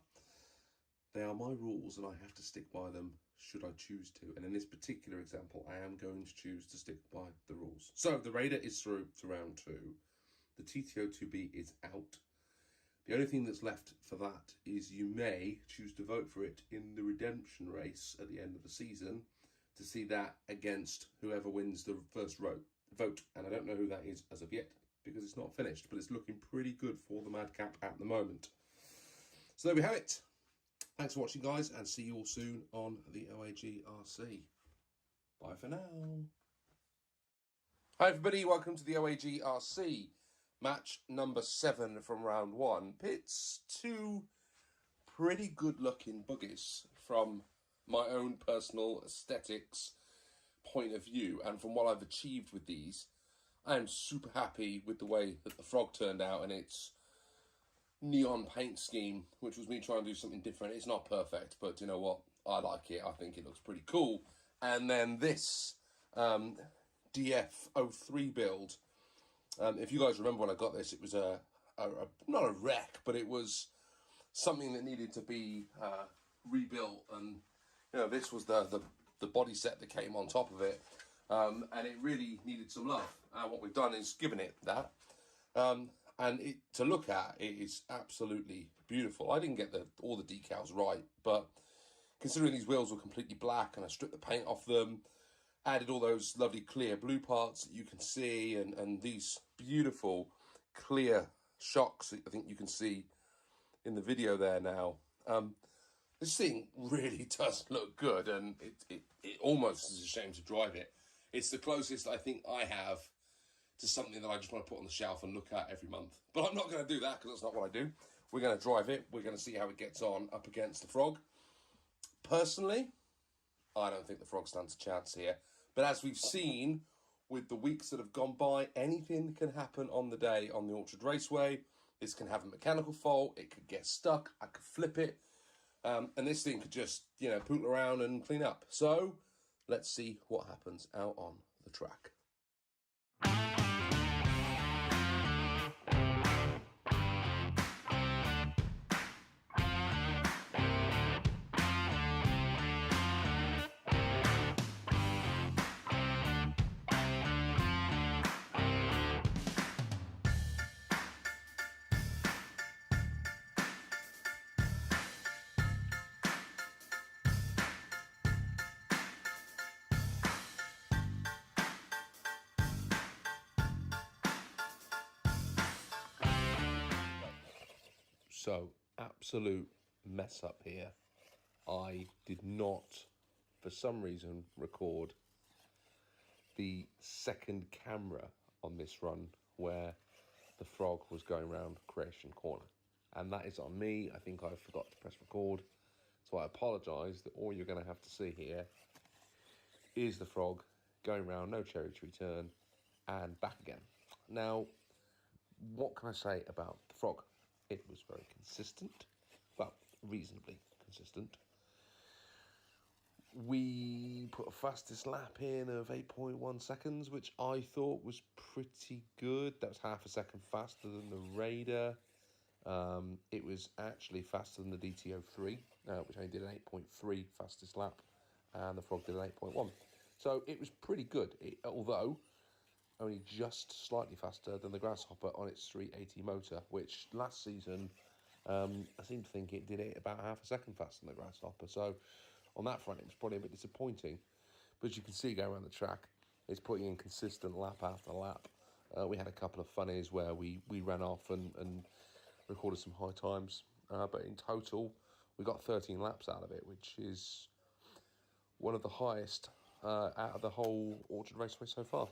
Speaker 1: they are my rules and I have to stick by them should I choose to. And in this particular example, I am going to choose to stick by the rules. So the Raider is through to round 2. The TTO2B is out. The only thing that's left for that is you may choose to vote for it in the redemption race at the end of the season to see that against whoever wins the first vote. And I don't know who that is as of yet because it's not finished, but it's looking pretty good for the Madcap at the moment. So there we have it. Thanks for watching, guys, and see you all soon on the OAG RC. Bye for now. Hi everybody, welcome to the OAG RC. Match number 7 from round 1. Pits 2 pretty good looking buggies from my own personal aesthetics point of view, and from what I've achieved with these, I am super happy with the way that the Frog turned out and its neon paint scheme, which was me trying to do something different. It's not perfect, but you know what? I like it. I think it looks pretty cool. And then this DF03 build. If you guys remember when I got this, it was not a wreck, but it was something that needed to be rebuilt. And you know, this was the body set that came on top of it, and it really needed some love. And what we've done is given it that. And to look at, it is absolutely beautiful. I didn't get all the decals right, but considering these wheels were completely black and I stripped the paint off them, added all those lovely clear blue parts that you can see, and these beautiful clear shocks that I think you can see in the video there now. This thing really does look good, and it almost is a shame to drive it. It's the closest I think I have to something that I just want to put on the shelf and look at every month. But I'm not going to do that, because that's not what I do. We're going to drive it. We're going to see how it gets on up against the Frog. Personally, I don't think the Frog stands a chance here. But as we've seen with the weeks that have gone by, anything can happen on the day on the Orchard Raceway. This can have a mechanical fault. It could get stuck. I could flip it. And this thing could just, you know, poodle around and clean up. So let's see what happens out on the track. So, absolute mess up here. I did not, for some reason, record the second camera on this run where the Frog was going around Creation Corner. And that is on me. I think I forgot to press record. So I apologise that all you're going to have to see here is the Frog going around, no cherry tree turn, and back again. Now, what can I say about the Frog? It was very consistent, well, reasonably consistent. We put a fastest lap in of 8.1 seconds, which I thought was pretty good. That was half a second faster than the Raider. It was actually faster than the DTO3, which only did an 8.3 fastest lap, and the Frog did an 8.1. So it was pretty good, although only just slightly faster than the Grasshopper on its 380 motor, which last season I seem to think it did it about half a second faster than the Grasshopper. So on that front, it was probably a bit disappointing. But as you can see going around the track, it's putting in consistent lap after lap. We had a couple of funnies where we ran off and recorded some high times. But in total, we got 13 laps out of it, which is one of the highest out of the whole Orchard Raceway so far.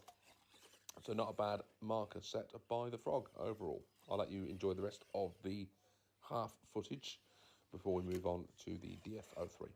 Speaker 1: So not a bad marker set by the Frog overall. I'll let you enjoy the rest of the half footage before we move on to the DF03.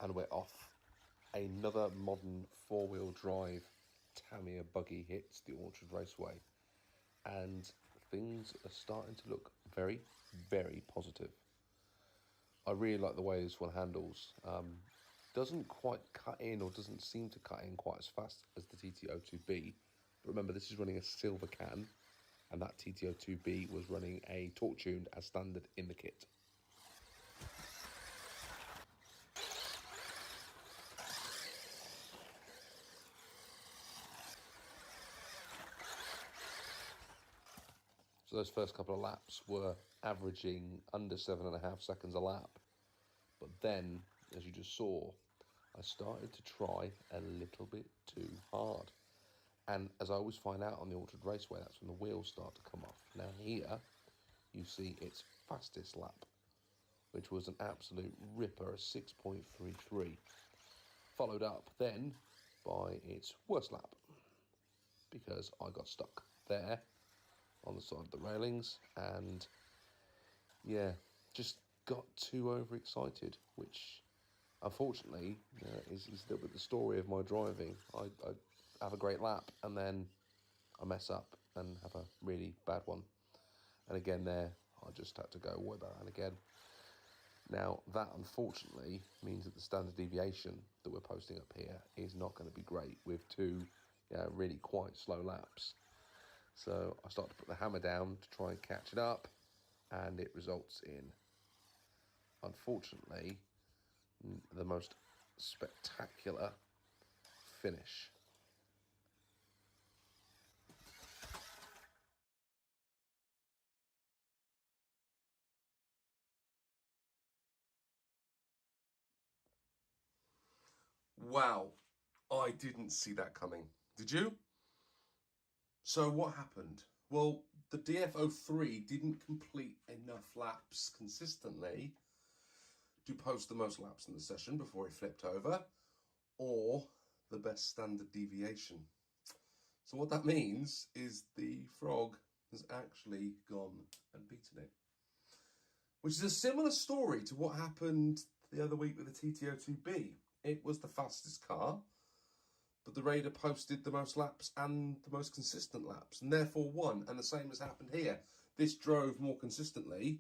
Speaker 1: And we're off. Another modern four-wheel drive Tamiya Buggy hits the Orchard Raceway. And things are starting to look very, very positive. I really like the way this one handles. Doesn't quite cut in, or doesn't seem to cut in quite as fast as the TT02B. But remember, this is running a silver can, and that TT02B was running a torque-tuned as standard in the kit. So those first couple of laps were averaging under 7.5 seconds a lap. But then, as you just saw, I started to try a little bit too hard. And as I always find out on the Orchard Raceway, that's when the wheels start to come off. Now here, you see its fastest lap, which was an absolute ripper, a 6.33. Followed up then by its worst lap, because I got stuck there on the side of the railings, and yeah, just got too overexcited, which unfortunately is a little bit the story of my driving. I have a great lap and then I mess up and have a really bad one, and again there I just had to go way back and again. Now that unfortunately means that the standard deviation that we're posting up here is not going to be great with two really quite slow laps. So I start to put the hammer down to try and catch it up, and it results in, unfortunately, the most spectacular finish. Wow, I didn't see that coming. Did you? So what happened? Well, the DF03 didn't complete enough laps consistently to post the most laps in the session before it flipped over, or the best standard deviation. So what that means is the frog has actually gone and beaten it. Which is a similar story to what happened the other week with the TT02B. It was the fastest car, but the Raider posted the most laps and the most consistent laps, and therefore won. And the same has happened here. This drove more consistently,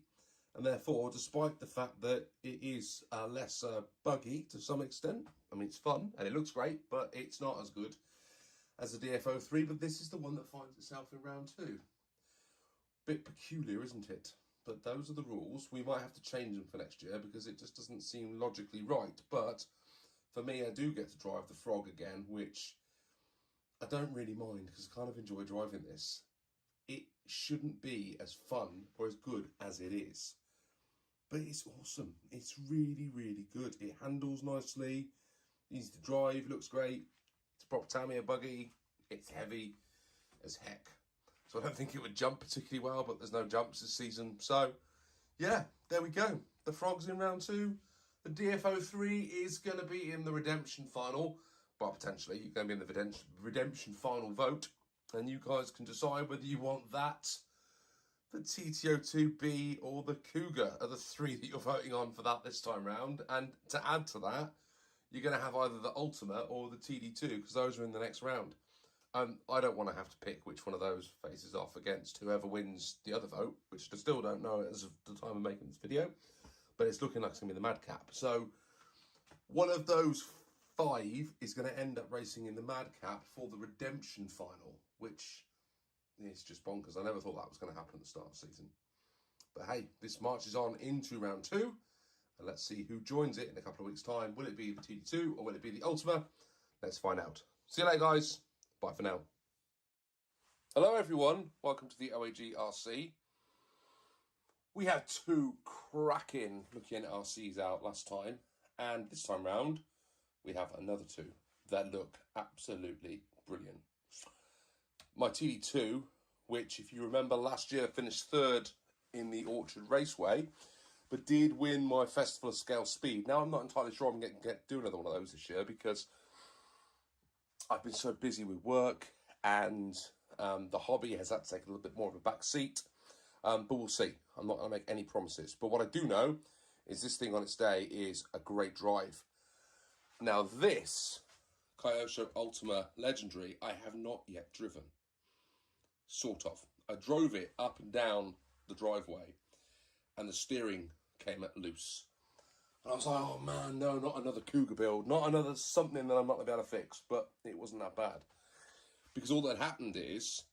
Speaker 1: and therefore, despite the fact that it is less buggy to some extent, I mean, it's fun and it looks great, but it's not as good as the DF03. But this is the one that finds itself in round two. Bit peculiar, isn't it? But those are the rules. We might have to change them for next year because it just doesn't seem logically right. But for me, I do get to drive the frog again, which I don't really mind because I kind of enjoy driving this. It shouldn't be as fun or as good as it is, but it's awesome. It's really, really good. It handles nicely, easy to drive, looks great. It's a proper Tamiya buggy. It's heavy as heck. So I don't think it would jump particularly well, but there's no jumps this season. So yeah, there we go. The frog's in round two. The DF03 is going to be in the redemption final, but potentially you're going to be in the redemption final vote, and you guys can decide whether you want that, the TT02B, or the Cougar are the three that you're voting on for that this time round. And to add to that, you're going to have either the Ultima or the TD2, because those are in the next round. I don't want to have to pick which one of those faces off against whoever wins the other vote, which I still don't know as of the time of making this video, but it's looking like it's going to be the Madcap. So one of those five is going to end up racing in the Madcap for the redemption final, which is just bonkers. I never thought that was going to happen at the start of the season. But hey, this marches on into round two, and let's see who joins it in a couple of weeks' time. Will it be the TD2 or will it be the Ultima? Let's find out. See you later, guys. Bye for now. Hello, everyone. Welcome to the OAG RC. We had two cracking looking RCs out last time, and this time round, we have another two that look absolutely brilliant. My TD2, which, if you remember, last year finished third in the Orchard Raceway, but did win my Festival of Scale Speed. Now, I'm not entirely sure I'm going to do another one of those this year because I've been so busy with work, and the hobby has had to take a little bit more of a back seat. But we'll see. I'm not going to make any promises. But what I do know is this thing on its day is a great drive. Now this Kyosho Ultima Legendary I have not yet driven. Sort of. I drove it up and down the driveway and the steering came at loose. And I was like, oh man, no, not another Cougar build, not another something that I'm not going to be able to fix. But it wasn't that bad. Because all that happened is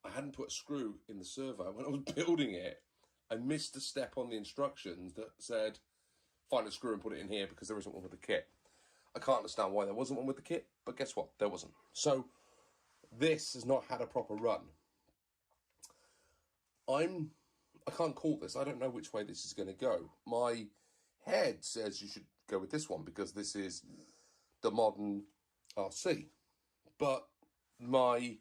Speaker 1: I hadn't put a screw in the servo. When I was building it, I missed a step on the instructions that said, find a screw and put it in here because there isn't one with the kit. I can't understand why there wasn't one with the kit, but guess what? There wasn't. So this has not had a proper run. I can't call this. I don't know which way this is going to go. My head says you should go with this one because this is the modern RC. But my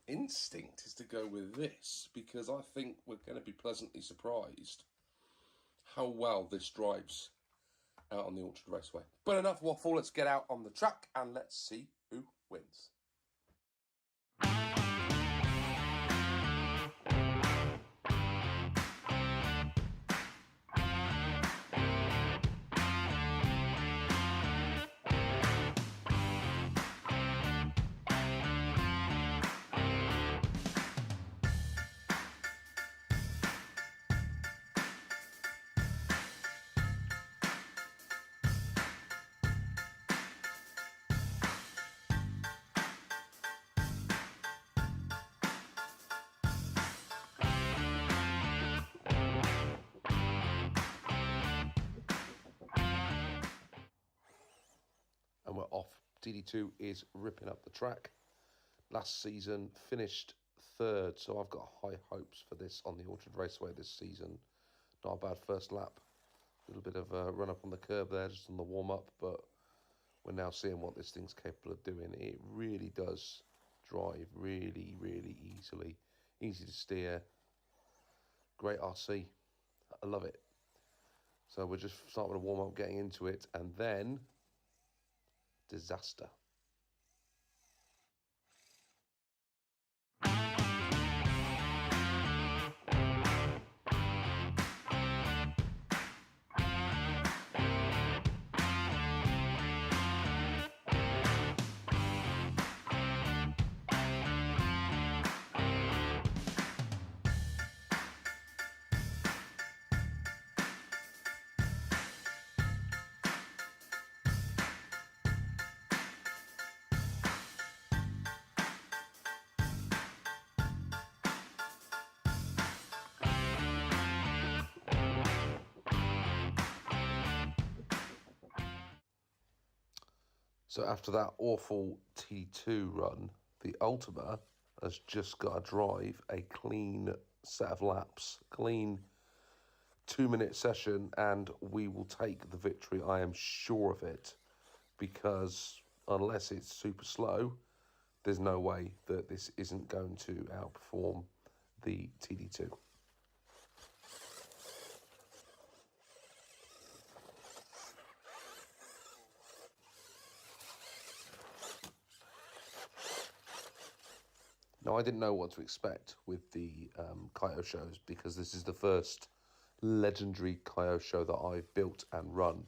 Speaker 1: instinct is to go with this because I think we're going to be pleasantly surprised how well this drives out on the Orchard Raceway. But enough waffle, let's get out on the track and let's see who wins. And we're off. TD2 is ripping up the track. Last season finished third, so I've got high hopes for this on the Orchard Raceway this season. Not a bad first lap. A little bit of a run up on the curb there, just on the warm up, but we're now seeing what this thing's capable of doing. It really does drive really, really easily. Easy to steer. Great RC. I love it. So we're just starting to warm up, getting into it, and then disaster. So after that awful T2 run, the Ultima has just got to drive a clean set of laps, clean 2-minute session, and we will take the victory. I am sure of it, because unless it's super slow, there's no way that this isn't going to outperform the TD2. Now, I didn't know what to expect with the Kyoshos because this is the first legendary Kyosho that I've built and run.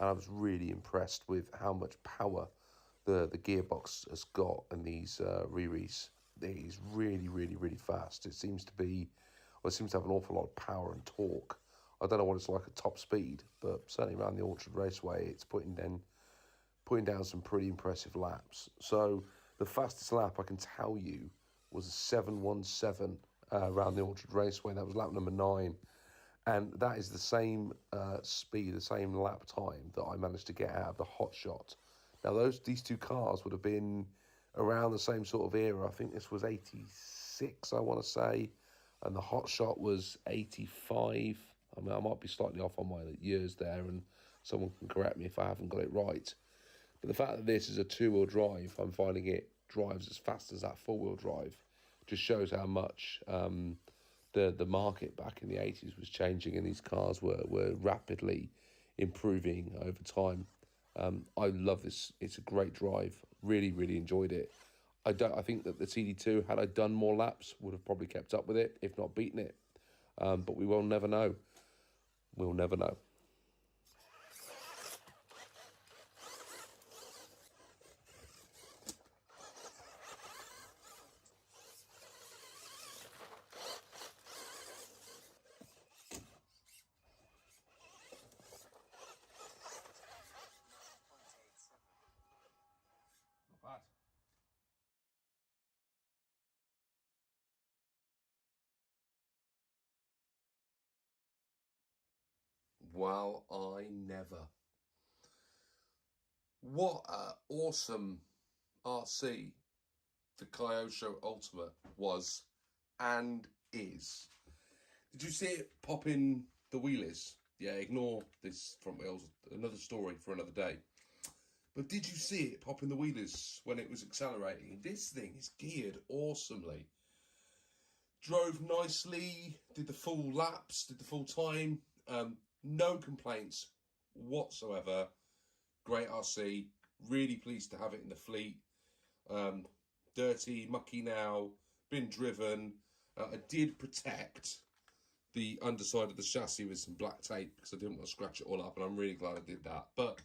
Speaker 1: And I was really impressed with how much power the gearbox has got in these Riris. It is really, really, really fast. It seems to be, well, it seems to have an awful lot of power and torque. I don't know what it's like at top speed, but certainly around the Orchard Raceway, it's putting down some pretty impressive laps. So the fastest lap, I can tell you, was a 7:17 around the Orchard Raceway. That was lap number 9. And that is the same speed, the same lap time that I managed to get out of the Hot Shot. Now, these two cars would have been around the same sort of era. I think this was 86, I want to say, and the Hot Shot was 85. I mean, I might be slightly off on my years there, and someone can correct me if I haven't got it right. But the fact that this is a 2-wheel drive, I'm finding it drives as fast as that 4-wheel drive, just shows how much the market back in the 80s was changing, and these cars were rapidly improving over time. I love this. It's a great drive. Really, really enjoyed it. I think that the TD2, had I done more laps, would have probably kept up with it, if not beaten it. But we will never know. We'll never know. Well, I never. What an awesome RC the Kyosho Ultima was and is. Did you see it pop in the wheelies? Yeah, ignore this front wheels, another story for another day. But did you see it pop in the wheelies when it was accelerating? This thing is geared awesomely. Drove nicely, did the full laps, did the full time. No complaints whatsoever. Great RC. Really pleased to have it in the fleet. Dirty, mucky now, been driven. I did protect the underside of the chassis with some black tape because I didn't want to scratch it all up, and I'm really glad I did that. But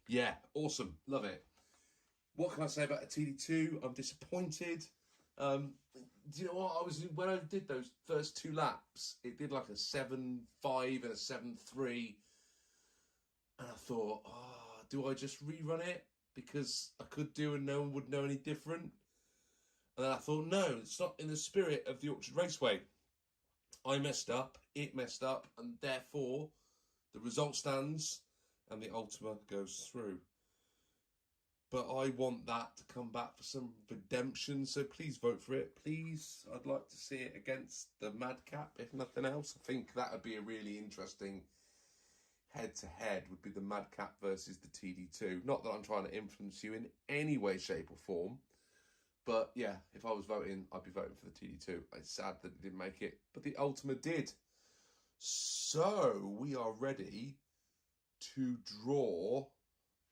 Speaker 1: yeah, awesome, love it. What can I say about a TD2? I'm disappointed. Do you know what? When I did those first 2 laps, it did like a 7.5 and a 7.3, and I thought, do I just rerun it because I could do and no one would know any different? And then I thought, no, it's not in the spirit of the Orchard Raceway. I messed up, it messed up, and therefore the result stands and the Ultima goes through. But I want that to come back for some redemption, so please vote for it. Please, I'd like to see it against the Madcap, if nothing else. I think that would be a really interesting head-to-head, would be the Madcap versus the TD2. Not that I'm trying to influence you in any way, shape or form. But yeah, if I was voting, I'd be voting for the TD2. It's sad that it didn't make it, but the Ultima did. So we are ready to draw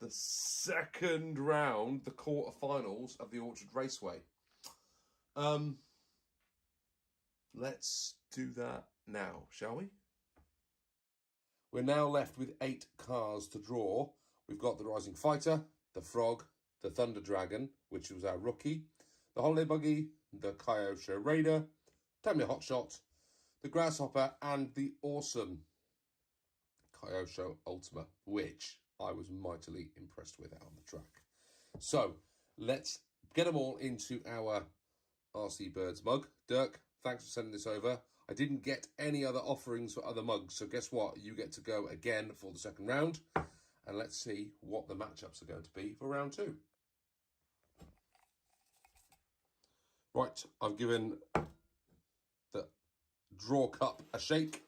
Speaker 1: the second round, the quarterfinals of the Orchard Raceway. Let's do that now, shall we? We're now left with 8 cars to draw. We've got the Rising Fighter, the Frog, the Thunder Dragon, which was our rookie, the Holiday Buggy, the Kyosho Raider, Tamiya Hotshot, the Grasshopper, and the awesome Kyosho Ultima, which I was mightily impressed with out on the track. So let's get them all into our RC Birds mug. Dirk, thanks for sending this over. I didn't get any other offerings for other mugs, so guess what? You get to go again for the second round, and let's see what the matchups are going to be for round 2. Right, I've given the draw cup a shake,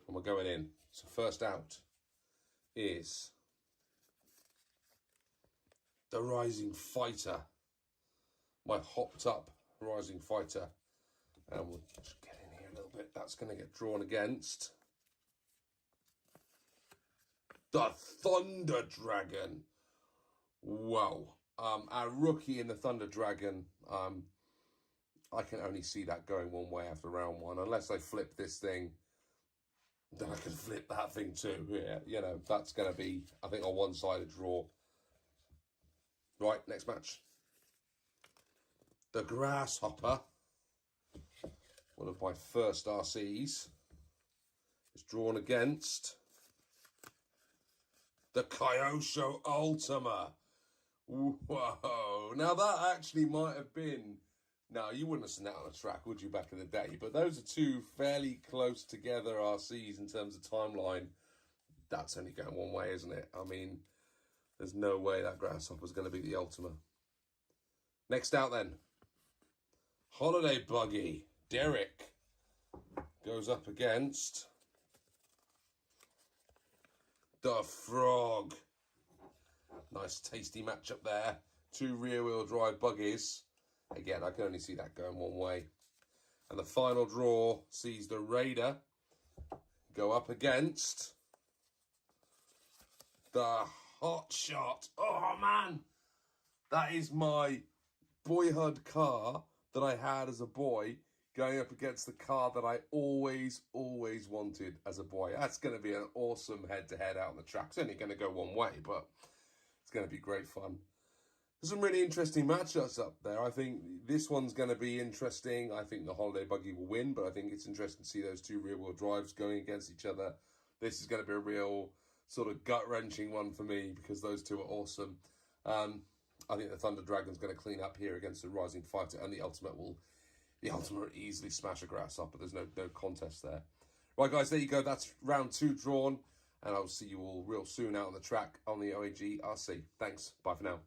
Speaker 1: and we're going in. So first out is the Rising Fighter, my hopped up Rising Fighter, and we'll just get in here a little bit. That's going to get drawn against the Thunder Dragon. Wow. Our rookie in the Thunder Dragon, I can only see that going one way after round 1. Unless I flip this thing, then I can flip that thing too. Yeah, you know, that's going to be, I think, a one-sided draw. Right, next match. The Grasshopper, one of my first RCs, is drawn against the Kyosho Ultima. Whoa. Now that actually might have been, no, you wouldn't have seen that on a track, would you, back in the day? But those are 2 fairly close together RCs in terms of timeline. That's only going one way, isn't it? I mean, there's no way that Grasshopper's going to be the Ultima. Next out then, Holiday Buggy. Derek goes up against the Frog. Nice tasty matchup there. 2 rear-wheel drive buggies. Again, I can only see that going one way. And the final draw sees the Raider go up against the Hotshot. Oh, man. That is my boyhood car that I had as a boy going up against the car that I always wanted as a boy. That's going to be an awesome head-to-head out on the track. It's only going to go one way, but it's going to be great fun. There's some really interesting matchups up there. I think this one's going to be interesting. I think the Holiday Buggy will win, but I think it's interesting to see those 2 rear-wheel drives going against each other. This is going to be a real sort of gut-wrenching one for me because those 2 are awesome. I think the Thunder Dragon's going to clean up here against the Rising Fighter, and the Ultimate will easily smash a Grasshopper. There's no contest there. Right, guys, there you go. That's round 2 drawn. and I'll see you all real soon out on the track on the OAG RC. Thanks. Bye for now.